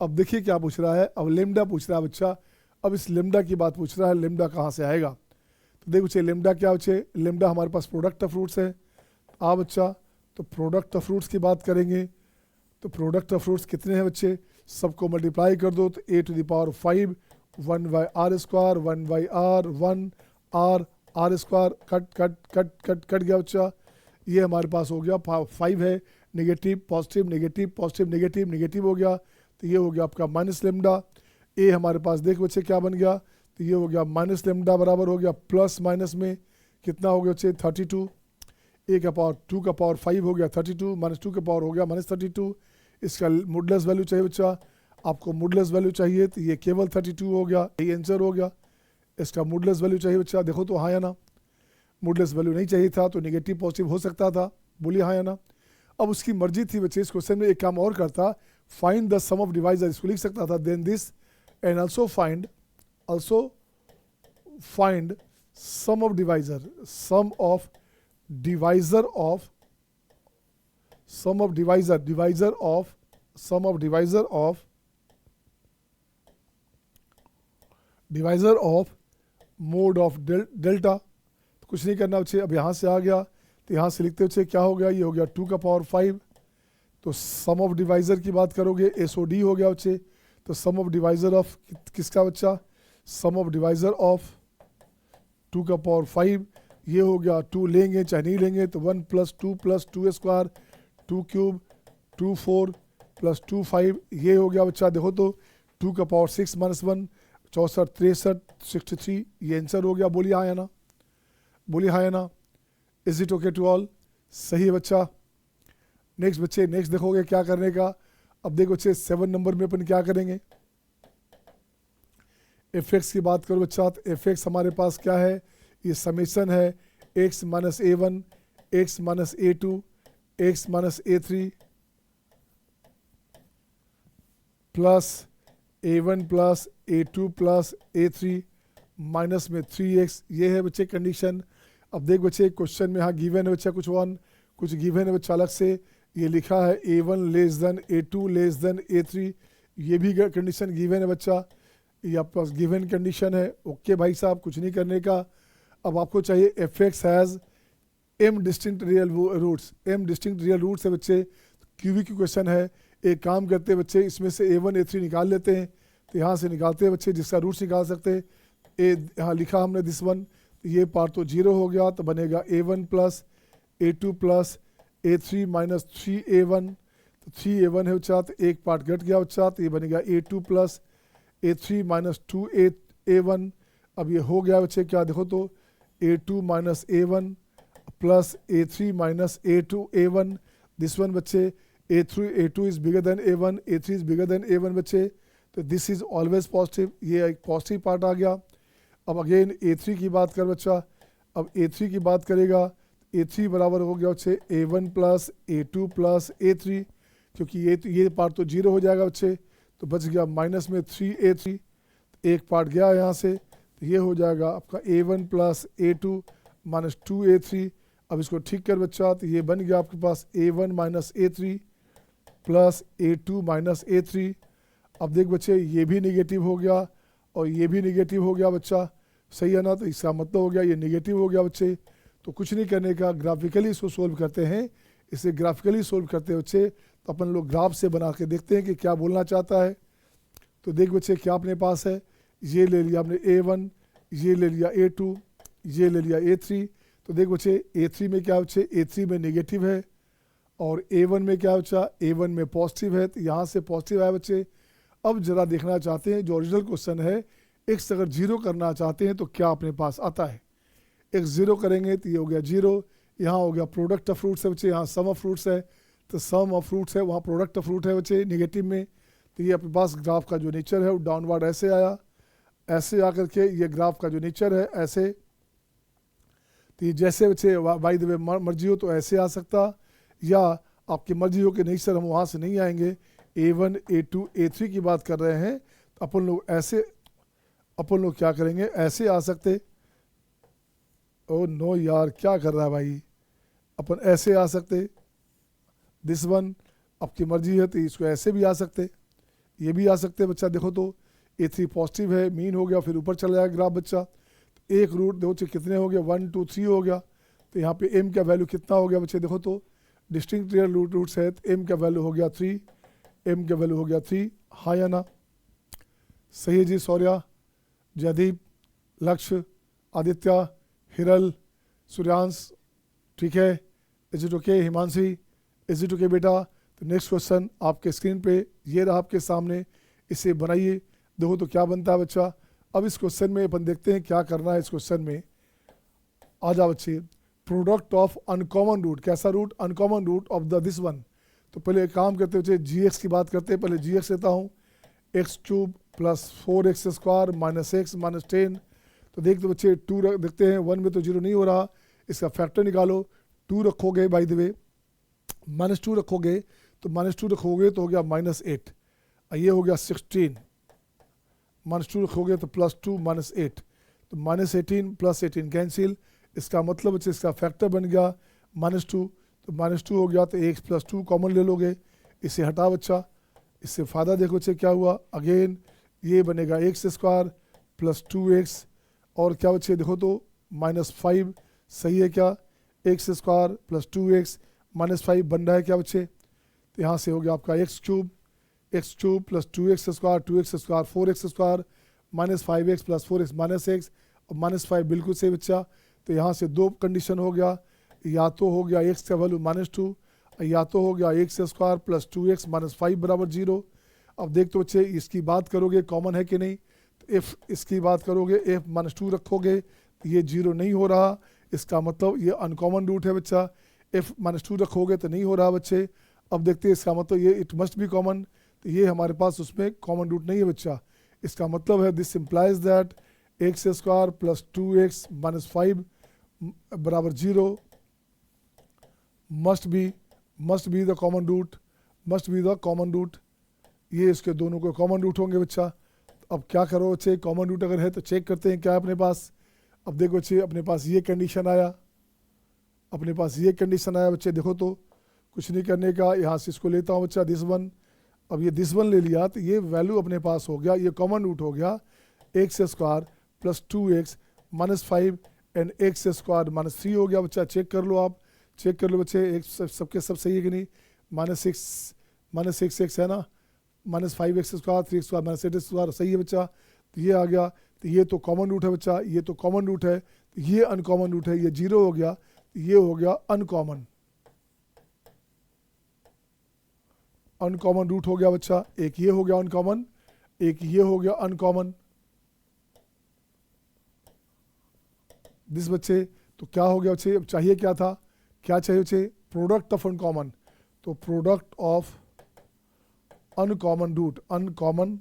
अब देखिए क्या पूछ रहा है, अब लेमडा पूछ रहा है बच्चा। अब इस लेमडा की बात पूछ रहा है, लेमडा कहाँ से आएगा। तो देखो बच्चे लेमडा क्या बच्चे, लेमडा हमारे पास प्रोडक्ट ऑफ रूट्स है। बच्चा तो प्रोडक्ट ऑफ रूट्स की बात करेंगे, तो प्रोडक्ट ऑफ रूट्स कितने हैं बच्चे, सबको मल्टीप्लाई कर दो तो a to the power 5, 1 by R square, 1 by R, 1 R square, cut गया बच्चा। ये हमारे पास हो गया 5 है, negative positive negative positive negative negative हो गया, तो ये हो गया आपका माइनस लेमडा। ए हमारे पास देख बच्चे क्या बन गया, तो ये हो गया माइनस लेमडा बराबर हो गया प्लस माइनस में कितना हो गया बच्चे 32। ए का पावर 2 का पावर 5 हो गया 32, -2 का पावर हो गया -32। इसका मॉडुलस वैल्यू चाहिए बच्चा, आपको मॉडुलस वैल्यू चाहिए तो ये केवल 32 हो गया, यही आंसर हो गया। इसका मॉडुलस वैल्यू चाहिए बच्चा, देखो तो हाँ या ना, मॉडुलस वैल्यू नहीं चाहिए था तो नेगेटिव पॉजिटिव हो सकता था, बोलिए हाँ या ना। अब उसकी मर्जी थी बच्चे, इस क्वेश्चन में एक काम और करता, find the sum of divisor, इसको लिख सकता था then this and also find sum of divisor, sum of divisor of mod of delta. तो कुछ नहीं करना बच्चे, अब यहाँ से आ गया तो यहाँ से लिखते बच्चे क्या हो गया, ये हो गया 2 का पावर 5। तो सम ऑफ डिवाइजर की बात करोगे SOD हो गया बच्चे, तो सम ऑफ डिवाइजर ऑफ किसका बच्चा, सम ऑफ डिवाइजर ऑफ 2 का पावर 5, ये हो गया 2 लेंगे चाहे नहीं लेंगे तो 1 + 2 + 2 स्क्वायर, 2 क्यूब, 2 4 + 2 5, ये हो गया बच्चा। देखो तो 2 का पावर 6 - 1, 64 63 63, ये आंसर हो गया। बोलिए हाँ या ना, बोलिए हाँ या ना। Is it okay to all, सही है बच्चा। नेक्स्ट बच्चे, नेक्स्ट देखोगे क्या करने का। अब देखो बच्चे 7 नंबर में अपन क्या करेंगे, एफ की बात करो बच्चा, तो एफ हमारे पास क्या है, ये समेशन है x - a1 x - a2 x - a3 plus a1 plus a2 plus a3 minus में 3x, ये है बच्चे कंडीशन। अब देख बच्चे क्वेश्चन में यहाँ गिवन है बच्चा कुछ गिवन है बच्चा अलग से, ये लिखा है a1 < a2 < a3, ये भी कंडीशन गिवन है बच्चा, ये आपके पास गिवन कंडीशन है। ओके भाई साहब, कुछ नहीं करने का। अब आपको चाहिए f(x) has m distinct real roots, m distinct real roots है बच्चे, क्यूबी की क्वेश्चन है। एक काम करते हैं बच्चे, इसमें से a1 a3 निकाल लेते हैं, तो यहाँ से निकालते हैं बच्चे, जिसका रूट्स निकाल सकते हैं। यहाँ लिखा हमने दिस वन, ये पार्ट तो 0 हो गया, तो बनेगा a1 + a2 + a3 - 3a1, तो 3a1 है बच्चा, तो एक पार्ट घट गया बच्चा, तो ये बनेगा a2 plus a3 minus 2a1। अब ये हो गया बच्चे क्या, देखो तो a2 minus a1 plus a3 minus a1। This one बच्चे a2 is bigger than a1, a3 is bigger than a1 बच्चे, तो दिस इज ऑलवेज पॉजिटिव, ये एक पॉजिटिव पार्ट आ गया। अब अगेन a3 की बात कर बच्चा, अब a3 की बात करेगा, a3 बराबर हो गया बच्चे a1 plus a2 plus a3, क्योंकि ये पार्ट तो जीरो हो जाएगा बच्चे, तो बच गया माइनस में 3a3, एक पार्ट गया यहाँ से, तो ये हो जाएगा आपका a1 plus a2 minus 2a3। अब इसको ठीक कर बच्चा, तो ये बन गया आपके पास a1 minus a3 plus a2 minus a3। अब देख बच्चे ये भी निगेटिव हो गया और ये भी निगेटिव हो गया बच्चा, सही है ना, तो इसका मतलब हो गया ये निगेटिव हो गया बच्चे। तो कुछ नहीं करने का, ग्राफिकली इसको सोल्व करते हैं। इसे ग्राफिकली सोल्व करते हैं बच्चे, तो अपन लोग ग्राफ से बना के देखते हैं कि क्या बोलना चाहता है। तो देख बच्चे क्या अपने पास है, ये ले लिया आपने a1, ये ले लिया a2, ये ले लिया a3। तो देख बच्चे a3 में क्या बच्चे, a3 में निगेटिव है, और a1 में क्या बच्चा, a1 में पॉजिटिव है, तो यहाँ से पॉजिटिव आया बच्चे। अब जरा देखना चाहते हैं जो ओरिजिनल क्वेश्चन है, x अगर जीरो करना चाहते हैं तो क्या अपने पास आता है। x जीरो करेंगे तो ये हो गया जीरो, यहाँ हो गया प्रोडक्ट ऑफ फ्रूट्स है बच्चे, यहाँ सम ऑफ फ्रूट्स है, तो सम ऑफ फ्रूट्स है, वहाँ प्रोडक्ट ऑफ फ्रूट है बच्चे निगेटिव में। तो ये अपने पास ग्राफ का जो नेचर है वो डाउनवर्ड ऐसे आया, ऐसे आकर के ये ग्राफ का जो नेचर है ऐसे। तो ये जैसे बच्चे बाय द वे मर्जी हो तो ऐसे आ सकता, या आपकी मर्जी हो कि नहीं सर हम वहाँ से नहीं आएंगे, a1 a2 a3 की बात कर रहे हैं, तो अपन लोग ऐसे, अपन लोग क्या करेंगे, ऐसे आ सकते। ओ नो यार क्या कर रहा है भाई, अपन ऐसे आ सकते, दिस वन आपकी मर्जी है, तो इसको ऐसे भी आ सकते, ये भी आ सकते बच्चा। देखो तो a3 पॉजिटिव है, मीन हो गया, फिर ऊपर चला जाएगा ग्राफ बच्चा। तो एक रूट देखो कितने हो गया, 1 2 3 हो गया, तो यहाँ पे m का वैल्यू कितना हो गया बच्चे, देखो तो डिस्टिंक्ट रियल रूट्स है, तो m का वैल्यू हो गया 3, m का वैल्यू हो गया 3, हाँ या ना, सही है जी। सौर्या, जयदीप, लक्ष्य, आदित्य, हिरल, सूर्यांश, ठीक है, is it okay, Himanshi, is it okay बेटा। तो नेक्स्ट क्वेश्चन आपके स्क्रीन पे ये रहा आपके सामने, इसे बनाइए, देखो तो क्या बनता है बच्चा। अब इस क्वेश्चन में अपन देखते हैं क्या करना है। इस क्वेश्चन में आ जाओ बच्चे, प्रोडक्ट ऑफ अनकॉमन रूट, कैसा root, uncommon root of the this one. तो पहले एक काम करते बच्चे, जी की बात करते हैं, पहले जी लेता हूँ, x cube plus 4x square minus x minus 10। तो देखते बच्चे 2 देखते हैं, 1 में तो जीरो नहीं हो रहा, इसका फैक्टर निकालो, 2 रखोगे बाय द वे, -2 रखोगे, तो -2 रखोगे तो हो गया -8, ये हो गया 16, -2 रखोगे तो +2 -8, तो -18 + 18 कैंसिल, इसका मतलब बच्चे इसका फैक्टर बन गया -2, तो -2 हो गया, तो x + 2 कॉमन ले लोगे, इसे हटा बच्चा, इससे फ़ायदा देखो बच्चे क्या हुआ, अगेन ये बनेगा x स्क्वायर प्लस 2x, और क्या बच्चे देखो तो -5, सही है क्या, x स्क्वायर प्लस 2x -5 बन रहा है क्या बच्चे। तो यहाँ से हो गया आपका x cube plus 2x square 4x square -5x plus 4x -x, और -5 बिल्कुल सही बच्चा। तो यहाँ से 2 कंडीशन हो गया, या तो हो गया x का वैल्यू -2, या तो हो गया x स्क्वायर प्लस 2x -5 बराबर 0। अब देख तो बच्चे इसकी बात करोगे कॉमन है कि नहीं, तो f इसकी बात करोगे, f -2 रखोगे, ये 0 नहीं हो रहा, इसका मतलब ये अनकॉमन रूट है बच्चा, f -2 रखोगे तो नहीं हो रहा बच्चे। अब देखते हैं इसका मतलब ये इट मस्ट बी कॉमन, तो ये हमारे पास उसमें कॉमन रूट नहीं है बच्चा, इसका मतलब है this implies that x square plus 2x -5 बराबर 0 must be the common root, ये इसके दोनों को कॉमन रूट होंगे बच्चा। अब क्या करो बच्चे, कॉमन रूट अगर है तो चेक करते हैं क्या है अपने पास। अब देखो बच्चे अपने पास ये कंडीशन आया, बच्चे देखो तो कुछ नहीं करने का, यहाँ से इसको लेता हूँ बच्चा दिस वन। अब ये दिस वन ले लिया तो ये वैल्यू अपने पास हो गया, ये कॉमन रूट हो गया x square plus 2x -5 and x square -3 हो गया बच्चा। चेक कर लो, आप चेक कर लो बच्चे, एक सबके सब सही है कि नहीं, -6 है ना, -5x square 3x square -8x square सही है बच्चा। तो ये आ गया, तो ये तो कॉमन रूट है बच्चा, ये तो कॉमन रूट है, तो ये अनकॉमन रूट है, ये 0 हो गया, ये हो गया अनकॉमन। अनकॉमन रूट हो गया बच्चा, एक ये हो गया अनकॉमन, एक ये हो गया अनकॉमन दिस बच्चे। तो क्या हो गया बच्चे, अब चाहिए क्या था, क्या चाहिए बच्चे, प्रोडक्ट ऑफ अनकॉमन। तो product of uncommon root, uncommon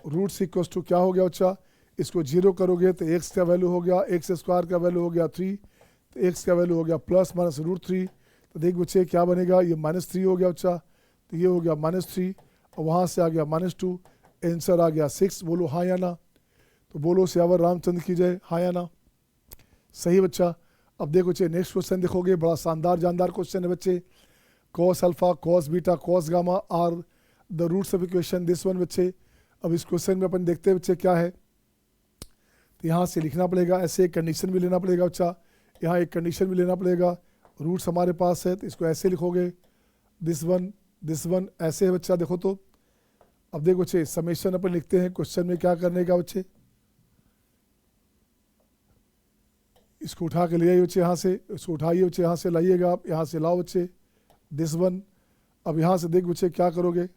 roots equal to क्या हो गया बच्चा, इसको जीरो करोगे तो एक्स का वैल्यू हो गया, एक्स स्क्वायर का वैल्यू हो गया 3, तो एक्स का वैल्यू हो गया प्लस माइनस रूट 3। तो देख बच्चे क्या बनेगा, ये -3 हो गया बच्चा, तो ये हो गया -3 और वहाँ से आ गया -2, आंसर आ गया 6। बोलो हाँ या ना। तो बोलो श्यावर रामचंद्र की जय, हाँ या ना। सही बच्चा। अब देखो बच्चे नेक्स्ट क्वेश्चन देखोगे, बड़ा शानदार जानदार क्वेश्चन है बच्चे। Cos alpha cos beta cos gamma are the roots of equation this one बच्चे। अब इस क्वेश्चन में अपन देखते हैं बच्चे क्या है, तो यहाँ से लिखना पड़ेगा, ऐसे एक कंडीशन भी लेना पड़ेगा बच्चा, यहाँ एक कंडीशन भी लेना पड़ेगा। रूट्स हमारे पास है तो इसको ऐसे लिखोगे, दिस वन ऐसे है बच्चा। देखो तो अब देखो बच्चे समेशन अपन लिखते हैं, क्वेश्चन में क्या करने का बच्चे, इसको उठा के ले आइए बच्चे यहाँ से, इसको उठाइए बच्चे यहाँ से लाइएगा आप, यहाँ से लाओ बच्चे दिस वन। अब यहाँ से देख बच्चे क्या करोगे,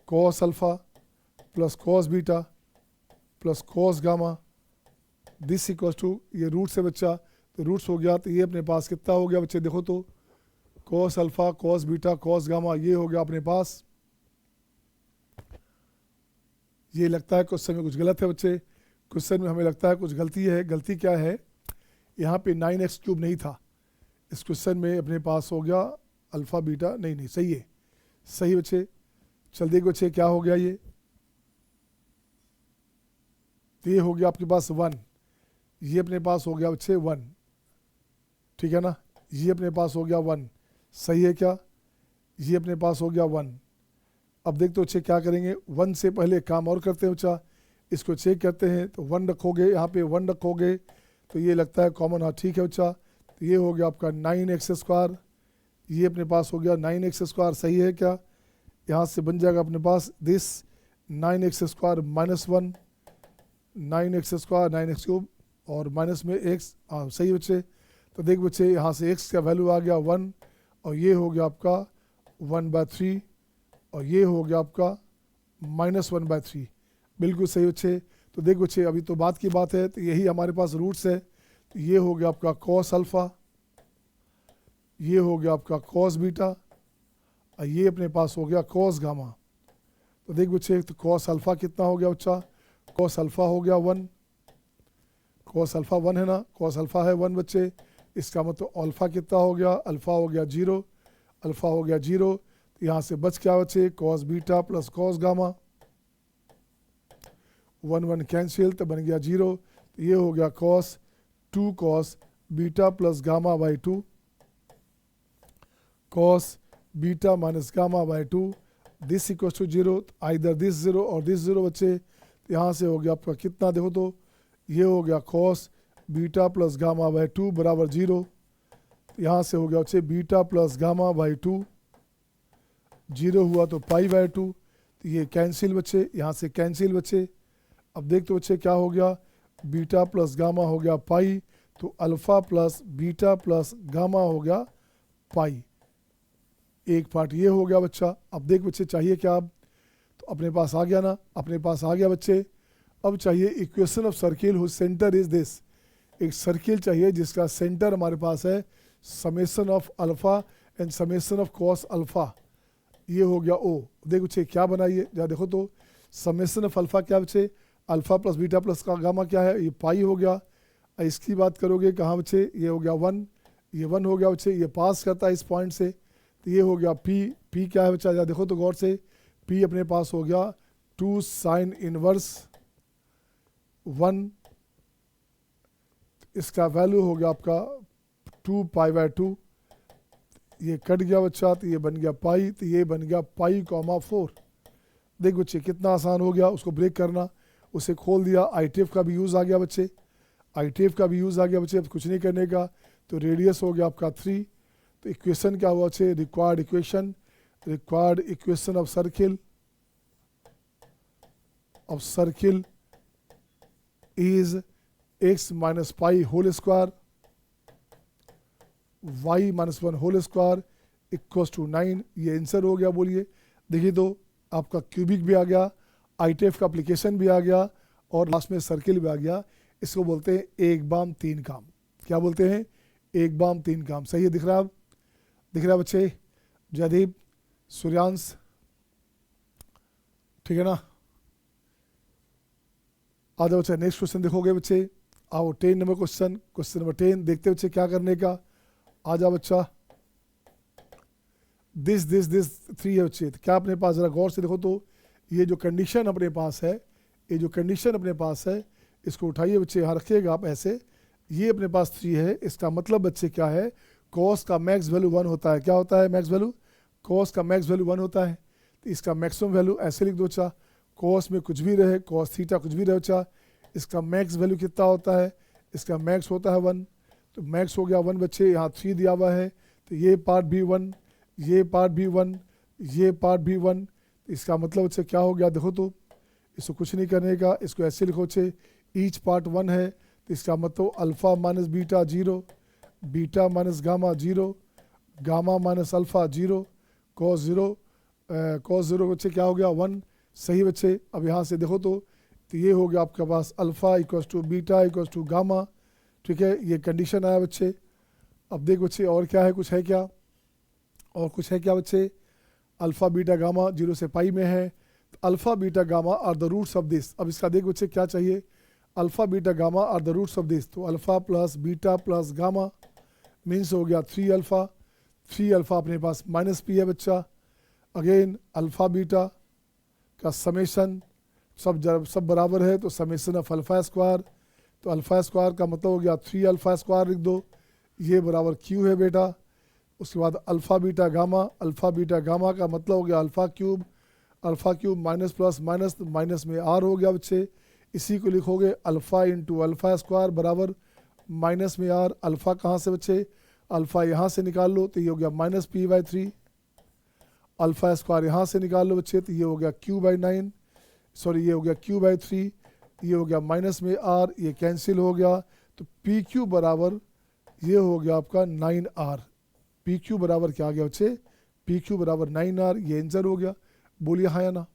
cos alpha plus cos beta plus cos gamma this equal to, ये रूट्स है बच्चा, तो रूट्स हो गया, तो ये अपने पास कितना हो गया बच्चे, देखो तो cos alpha cos beta cos gamma, ये हो गया अपने पास। ये लगता है क्वेश्चन में कुछ गलत है बच्चे, क्वेश्चन में हमें लगता है कुछ गलती है। गलती क्या है, यहाँ पे 9x³ नहीं था, इस क्वेश्चन में अपने पास हो गया अल्फा बीटा, नहीं सही है, सही बच्चे। चल देखो बच्चे क्या हो गया, ये हो गया आपके पास 1, ये अपने पास हो गया बच्चे 1, ठीक है ना, ये अपने पास हो गया 1, सही है क्या, ये अपने पास हो गया 1। अब देखते बच्चे क्या करेंगे, 1 से पहले एक काम और करते हैं बच्चा, इसको चेक करते हैं। तो 1 रखोगे, यहाँ पे 1 रखोगे तो ये लगता है कॉमन, हाँ ठीक है बच्चा। तो ये हो गया आपका 9x², ये अपने पास हो गया 9x², सही है क्या, यहाँ से बन जाएगा अपने पास दिस 9x² -1, 9x² 9x³ और माइनस में x, हाँ सही बच्चे। तो देख बच्चे यहाँ से x का वैल्यू आ गया 1 और ये हो गया आपका 1/3 और ये हो गया आपका -1/3, बिल्कुल सही बच्चे। तो देख बच्चे अभी तो बात की बात है, तो यही हमारे पास रूट्स है। तो ये हो गया आपका कॉस अल्फा, ये हो गया आपका कॉस बीटा और ये अपने पास हो गया कॉस गामा। तो देख बच्चे तो कॉस अल्फा कितना हो गया बच्चा, कॉस अल्फा हो गया 1, कॉस अल्फा 1 है ना, कॉस अल्फा है 1 बच्चे। इसका मतलब अल्फा कितना हो गया, अल्फा हो गया 0, अल्फा हो गया 0। तो यहाँ से बच क्या बच्चे, cos beta plus cos gamma, 1 cancel तो बन गया 0। तो ये हो गया cos 2 cos beta plus gamma by 2, cos beta minus gamma by 2 this equal to 0, either this 0 और दिस 0 बच्चे। तो यहाँ से हो गया आपका कितना, देखो तो ये हो गया cos beta plus gamma by 2 बराबर 0। तो यहाँ से हो गया बच्चे बीटा प्लस गामा बाई 2, 0 हुआ तो पाई बाई 2। तो ये कैंसिल बच्चे, यहाँ से कैंसिल बच्चे। अब देख तो बच्चे क्या हो गया, बीटा प्लस गामा हो गया पाई, तो alpha plus beta plus gamma हो गया पाई। एक पार्ट ये हो गया बच्चा। अब देख बच्चे चाहिए क्या, अब तो अपने पास आ गया ना, अपने पास आ गया बच्चे। अब चाहिए equation of circle whose centre is this, एक सर्किल चाहिए जिसका सेंटर हमारे पास है summation of alpha and summation of cos alpha, ये हो गया ओ। देख बच्चे क्या बनाइए जरा देखो तो, समेशन ऑफ अल्फा क्या बच्चे, अल्फा प्लस बीटा प्लस का गामा क्या है, ये पाई हो गया। इसकी बात करोगे कहाँ बच्चे, ये हो गया 1, ये 1 हो गया बच्चे, ये पास करता है इस पॉइंट से। तो ये हो गया पी क्या है बच्चा, जरा देखो तो गौर से, पी अपने पास हो गया 2 साइन इनवर्स 1, इसका वैल्यू हो गया आपका 2 पाई बाई 2, ये कट गया बच्चा तो ये बन गया पाई, तो ये बन गया पाई कॉमा 4। देख बच्चे कितना आसान हो गया उसको ब्रेक करना, उसे खोल दिया, ITF का भी यूज़ आ गया बच्चे, ITF का भी यूज़ आ गया बच्चे। अब कुछ नहीं करने का, तो रेडियस हो गया आपका 3। तो इक्वेशन क्या हुआ बच्चे, required equation of circle is x minus pi whole square Y minus one whole square equals to 9। ये आंसर हो गया। बोलिए देखिए तो आपका क्यूबिक भी आ गया, आईटीएफ का एप्लीकेशन भी आ गया और लास्ट में सर्किल भी आ गया। इसको बोलते हैं एक बाम तीन काम। क्या बोलते हैं? एक बाम तीन काम। सही है? दिख रहा है? दिख रहा है बच्चे? जयदीप, सूर्यांश, ठीक है ना? आ जाओ बच्चे, नेक्स्ट क्वेश्चन देखोगे बच्चे। आओ 10 नंबर क्वेश्चन, क्वेश्चन नंबर 10 देखते बच्चे क्या करने का। आ जाओ बच्चा। दिस 3 है बच्चे। तो क्या अपने पास जरा गौर से देखो तो ये जो कंडीशन अपने पास है, ये जो कंडीशन अपने पास है, इसको उठाइए बच्चे, यहाँ रखिएगा आप ऐसे। ये अपने पास 3 है। इसका मतलब बच्चे क्या है? कॉस का मैक्स वैल्यू 1 होता है। क्या होता है मैक्स वैल्यू? कॉस का मैक्स वैल्यू 1 होता है। तो इसका मैक्सिमम वैल्यू ऐसे लिख दो बच्चा, कॉस में कुछ भी रहे, कॉस थीटा कुछ भी रहे बच्चा, इसका मैक्स वैल्यू कितना होता है? इसका मैक्स होता है 1। तो मैक्स हो गया 1 बच्चे। यहाँ 3 दिया हुआ है तो ये पार्ट भी 1, ये पार्ट भी 1, ये पार्ट भी 1। इसका मतलब बच्चे क्या हो गया? देखो तो इसको कुछ नहीं करने का, इसको ऐसे लिखो बच्चे, ईच पार्ट 1 है। तो इसका मतलब alpha minus beta 0, beta minus gamma 0, gamma minus alpha 0, cos 0, cos 0 बच्चे क्या हो गया? 1। सही बच्चे। अब यहाँ से देखो तो ये हो गया आपके पास alpha equals to beta equals to gamma. ठीक है, ये कंडीशन आया बच्चे। अब देख बच्चे और क्या है? कुछ है क्या? और कुछ है क्या बच्चे? अल्फ़ा बीटा गामा 0 से पाई में है। तो alpha beta gamma are the roots of this. अब इसका देख बच्चे क्या चाहिए? Alpha beta gamma are the roots of this. तो alpha plus beta plus gamma means हो गया 3 अल्फ़ा। 3 अल्फ़ा अपने पास माइनस पी है बच्चा। अगेन अल्फ़ा बीटा का समेशन सब बराबर है, तो समेशन ऑफ अल्फ़ा स्क्वायर। तो अल्फ़ा स्क्वायर का मतलब हो गया 3 अल्फ़ा स्क्वायर लिख दो, ये बराबर क्यू है बेटा। उसके बाद alpha beta gamma, alpha beta gamma का मतलब हो गया alpha cube. Alpha cube minus plus minus, तो माइनस में आर हो गया बच्चे। इसी को लिखोगे अल्फ़ा इंटू अल्फ़ा स्क्वायर बराबर माइनस में आर। अल्फ़ा कहाँ से बच्चे? अल्फ़ा यहाँ से निकाल लो तो ये हो गया minus P by 3। Alpha square यहाँ से निकाल लो बच्चे तो ये हो गया क्यू बाई 9, सॉरी ये हो गया क्यू बाई 3, ये हो गया माइनस में आर, ये कैंसिल हो गया। तो पी क्यू बराबर ये हो गया आपका 9 आर। पी क्यू बराबर क्या आ गया बच्चे? पी क्यू बराबर 9 आर। ये आंसर हो गया। बोलिए हाँ या ना?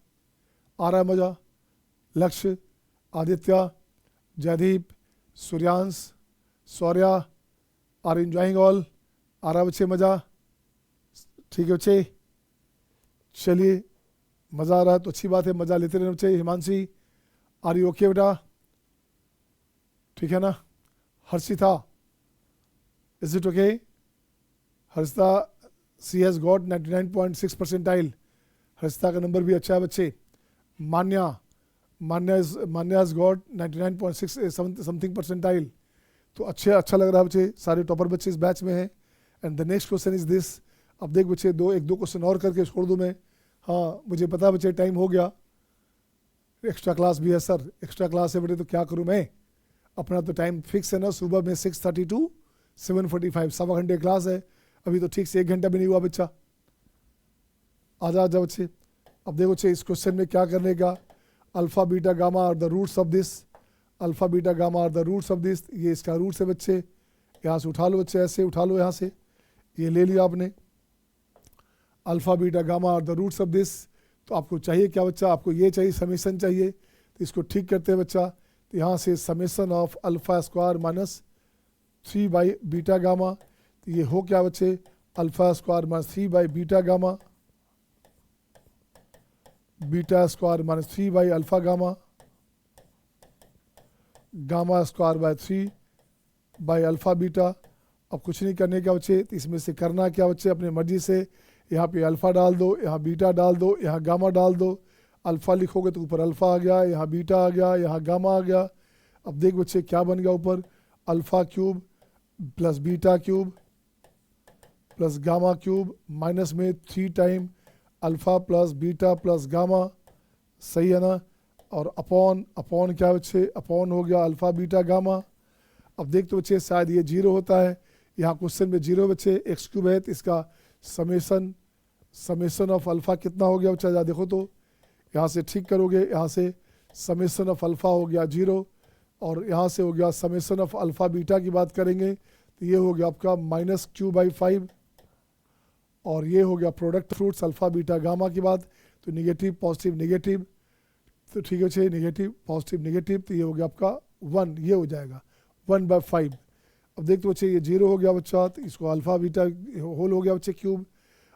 आ रहा है मज़ा? Lakshya, Aditya, Jaydeep, Suryansh, Saurya, are enjoying all? आ रहा बच्चे मज़ा? ठीक है बच्चे, चलिए मज़ा आ रहा है तो अच्छी बात है, मज़ा लेते रहना चाहिए। हिमांशी, आर यू ओके बेटा? ठीक है ना? Harshita, is it okay? Harshita, she has got 99.6 percentile. Harshita का नंबर भी अच्छा है बच्चे। Manya, Manya has got 99.6 something percentile. तो अच्छा लग रहा है बच्चे, सारे टॉपर बच्चे इस बैच में हैं। And the next question is this. अब देख बच्चे एक दो क्वेश्चन और करके छोड़ दूँ मैं। हाँ मुझे पता बच्चे टाइम हो गया, एक्स्ट्रा क्लास भी है सर, एक्स्ट्रा क्लास है बेटे तो क्या करूँ मैं? अपना तो टाइम फिक्स है ना, सुबह में 6:30 टू 7:45, सवा घंटे क्लास है। अभी तो ठीक से 1 घंटा भी नहीं हुआ बच्चा। आजा बच्चे। अब देखो बच्चे इस क्वेश्चन में क्या करने का? Alpha beta gamma are the roots of this. Alpha beta gamma are the roots of this. ये इसका रूट्स है बच्चे। यहाँ से उठा लो बच्चे, ऐसे उठा लो, यहाँ से ये ले लिया आपने। Alpha beta gamma are the roots of this. तो आपको चाहिए क्या बच्चा? आपको ये चाहिए, समेसन चाहिए। तो इसको ठीक करते हैं बच्चा। तो यहाँ से summation of alpha square minus 3 by beta gamma. तो ये हो क्या बच्चे? Alpha square minus 3 by beta gamma, beta square minus 3 by alpha gamma, gamma square by 3 by alpha beta. अब कुछ नहीं करने का बच्चे, तो इसमें से करना क्या बच्चे? अपनी मर्जी से यहाँ पे अल्फ़ा डाल दो, यहाँ बीटा डाल दो, यहाँ गामा डाल दो। अल्फ़ा लिखोगे तो ऊपर अल्फ़ा आ गया, यहाँ बीटा आ गया, यहाँ गामा आ गया। अब देख बच्चे क्या बन गया ऊपर? Alpha cube plus beta cube plus gamma cube minus में 3 time alpha plus beta plus gamma. सही है ना? और अपॉन क्या बच्चे? अपॉन हो गया अल्फ़ा बीटा गामा। अब देख तो बच्चे शायद ये 0 होता है, यहाँ क्वेश्चन में 0 बच्चे, एक्स क्यूब है तो इसका समेसन ऑफ अल्फ़ा कितना हो गया बच्चा? जा देखो तो यहाँ से ठीक करोगे, यहाँ से समेसन ऑफ अल्फ़ा हो गया 0 और यहाँ से हो गया समेसन ऑफ अल्फ़ा बीटा की बात करेंगे तो ये हो गया आपका माइनस क्यू बाई 5, और ये हो गया product fruits alpha beta gamma की बात, तो निगेटिव पॉजिटिव निगेटिव, तो ठीक है बच्चे, निगेटिव पॉजिटिव निगेटिव, तो ये हो गया आपका 1, ये हो जाएगा 1/5। अब देखते बच्चे ये 0 हो गया बच्चा, तो इसको अल्फ़ा बीटा होल हो गया बच्चे क्यूब।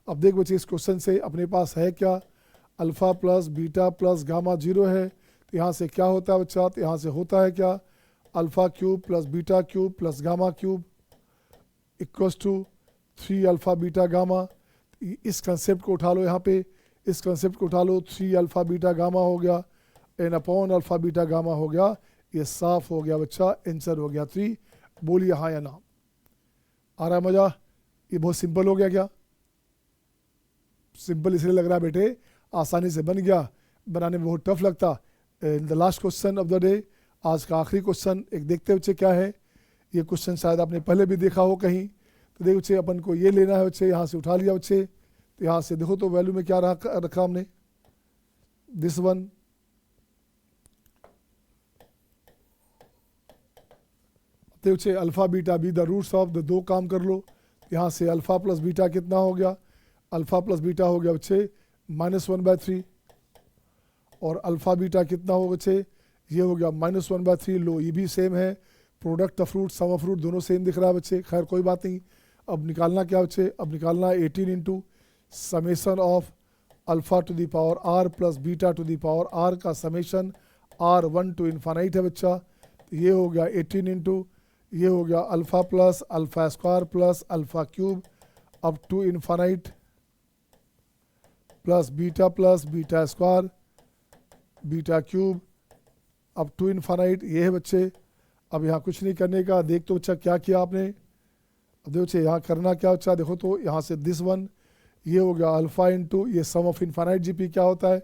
अब देख बच्चे इस क्वेश्चन से अपने पास है क्या, alpha plus beta plus gamma 0 है, तो यहाँ से क्या होता है बच्चा, तो यहाँ से होता है क्या, alpha cube plus beta cube plus gamma cube equals to 3 alpha beta gamma. इस कंसेप्ट को उठा लो, यहाँ पे इस कंसेप्ट को उठा लो, 3 अल्फ़ा बीटा गामा हो गया N upon alpha beta gamma हो गया, ये साफ हो गया बच्चा, आंसर हो गया 3। बोलिए हाँ या ना, आ रहा है मज़ा, ये बहुत सिंपल हो गया क्या, सिंपल इसलिए लग रहा है बेटे आसानी से बन गया, बनाने में बहुत टफ लगता। In the last question of the day, आज का आखिरी क्वेश्चन एक देखते बच्चे क्या है, ये क्वेश्चन शायद आपने पहले भी देखा हो कहीं, तो देखो बच्चे अपन को ये लेना है बच्चे, यहाँ से उठा लिया बच्चे, तो यहाँ से देखो तो वैल्यू में क्या रखा हमने, दिस वन, तो बच्चे alpha beta be the roots of the, दो काम कर लो, यहाँ से अल्फ़ा प्लस बीटा कितना हो गया, अल्फ़ा प्लस बीटा हो गया बच्चे -1/3, और अल्फ़ा बीटा कितना हो बच्चे, ये हो गया -1/3। लो ये भी सेम है, product of root sum of root दोनों सेम दिख रहा है बच्चे, खैर कोई बात नहीं। अब निकालना क्या बच्चे, अब निकालना 18 into summation of alpha to the power R plus beta to the power R का समेशन R1 टू इन्फानाइट है बच्चा, तो ये हो गया 18 इंटू, ये हो गया alpha plus alpha square plus alpha cube up to infinite plus beta square beta cube up to infinite, ये है बच्चे। अब यहाँ कुछ नहीं करने का, देख तो बच्चा क्या किया आपने, अब देखो बच्चे यहाँ करना क्या बच्चा, देखो तो यहाँ से दिस वन, ये हो गया अल्फ़ा इंटू ये सम ऑफ इन्फानाइट जीपी क्या होता है,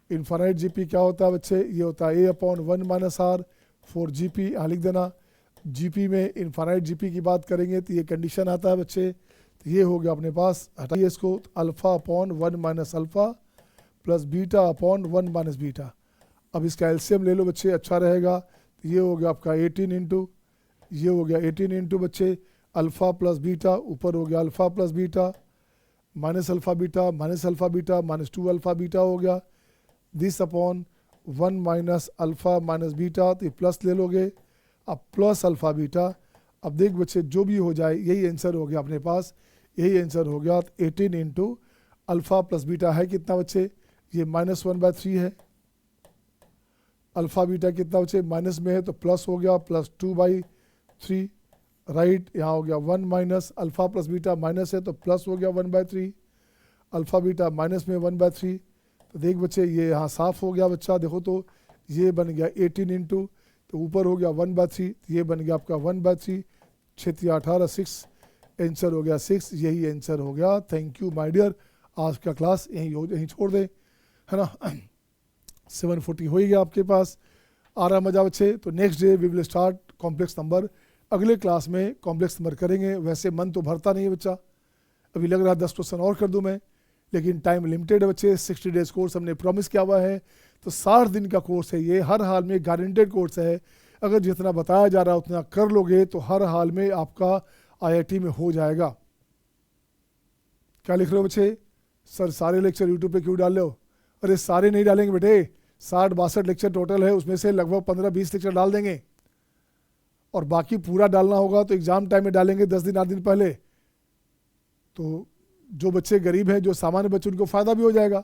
इन्फानाइट जीपी क्या होता है बच्चे, ये होता है A/1 minus are for GP, यहाँ लिख देना, जीपी में इन्फानाइट जीपी की बात करेंगे तो ये कंडीशन आता है बच्चे, तो ये हो गया अपने पास, हटाइए इसको, alpha upon 1 minus alpha plus beta upon 1 minus beta. अब इसका एलसीएम ले लो बच्चे, अच्छा रहेगा, तो ये हो गया आपका 18 इंटू, ये हो गया 18 इंटू बच्चे अल्फ़ा प्लस बीटा, ऊपर हो गया alpha plus beta minus alpha beta -2 alpha beta हो गया, this upon 1 minus alpha minus beta, तो ये प्लस ले लोगे, अब प्लस अल्फ़ा बीटा। अब देख बच्चे जो भी हो जाए यही आंसर हो गया अपने पास, यही आंसर हो गया, 18 इंटू अल्फ़ा प्लस बीटा है कितना बच्चे, ये -1/3 है, अल्फ़ा बीटा कितना बच्चे माइनस में है तो प्लस हो गया +2/3, राइट, यहाँ हो गया 1 minus alpha plus beta minus है तो प्लस हो गया 1/3, अल्फ़ा बीटा माइनस में 1/3, तो देख बच्चे ये यहाँ साफ हो गया बच्चा, देखो तो ये बन गया 18 इंटू, तो ऊपर हो गया 1/3, ये बन गया आपका 1/3, 6 18 6, आंसर हो गया 6, यही आंसर हो गया। थैंक यू माय डियर, आज का क्लास यहीं छोड़ दें, है ना, 7:40 हो ही गया आपके पास, आ रहा मजा बच्चे। तो next day we will start complex number, अगले क्लास में कॉम्प्लेक्स नंबर करेंगे। वैसे मन तो भरता नहीं है बच्चा, अभी लग रहा है 10 क्वेश्चन और कर दूं मैं, लेकिन टाइम लिमिटेड है बच्चे, 60 डेज कोर्स हमने प्रॉमिस किया हुआ है, तो 60 दिन का कोर्स है ये, हर हाल में गारंटेड कोर्स है, अगर जितना बताया जा रहा है उतना कर लोगे तो हर हाल में आपका IIT में हो जाएगा। क्या लिख रहे हो बच्चे, सर सारे लेक्चर यूट्यूब पे क्यों डाल रहे हो, अरे सारे नहीं डालेंगे बेटे, 60-62 लेक्चर टोटल है, उसमें से लगभग 15-20 लेक्चर डाल देंगे, और बाकी पूरा डालना होगा तो एग्ज़ाम टाइम में डालेंगे 10 दिन 8 दिन पहले। तो जो बच्चे गरीब हैं, जो सामान्य बच्चे, उनको फ़ायदा भी हो जाएगा,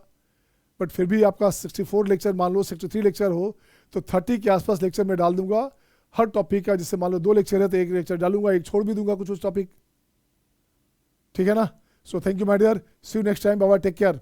बट फिर भी आपका 64 लेक्चर, मान लो 63 लेक्चर हो तो 30 के आसपास लेक्चर में डाल दूंगा हर टॉपिक का, जिससे मान लो 2 लेक्चर है तो 1 लेक्चर डालूंगा, 1 छोड़ भी दूंगा कुछ उस टॉपिक, ठीक है ना। So thank you my dear, see you next time, bye bye, take care.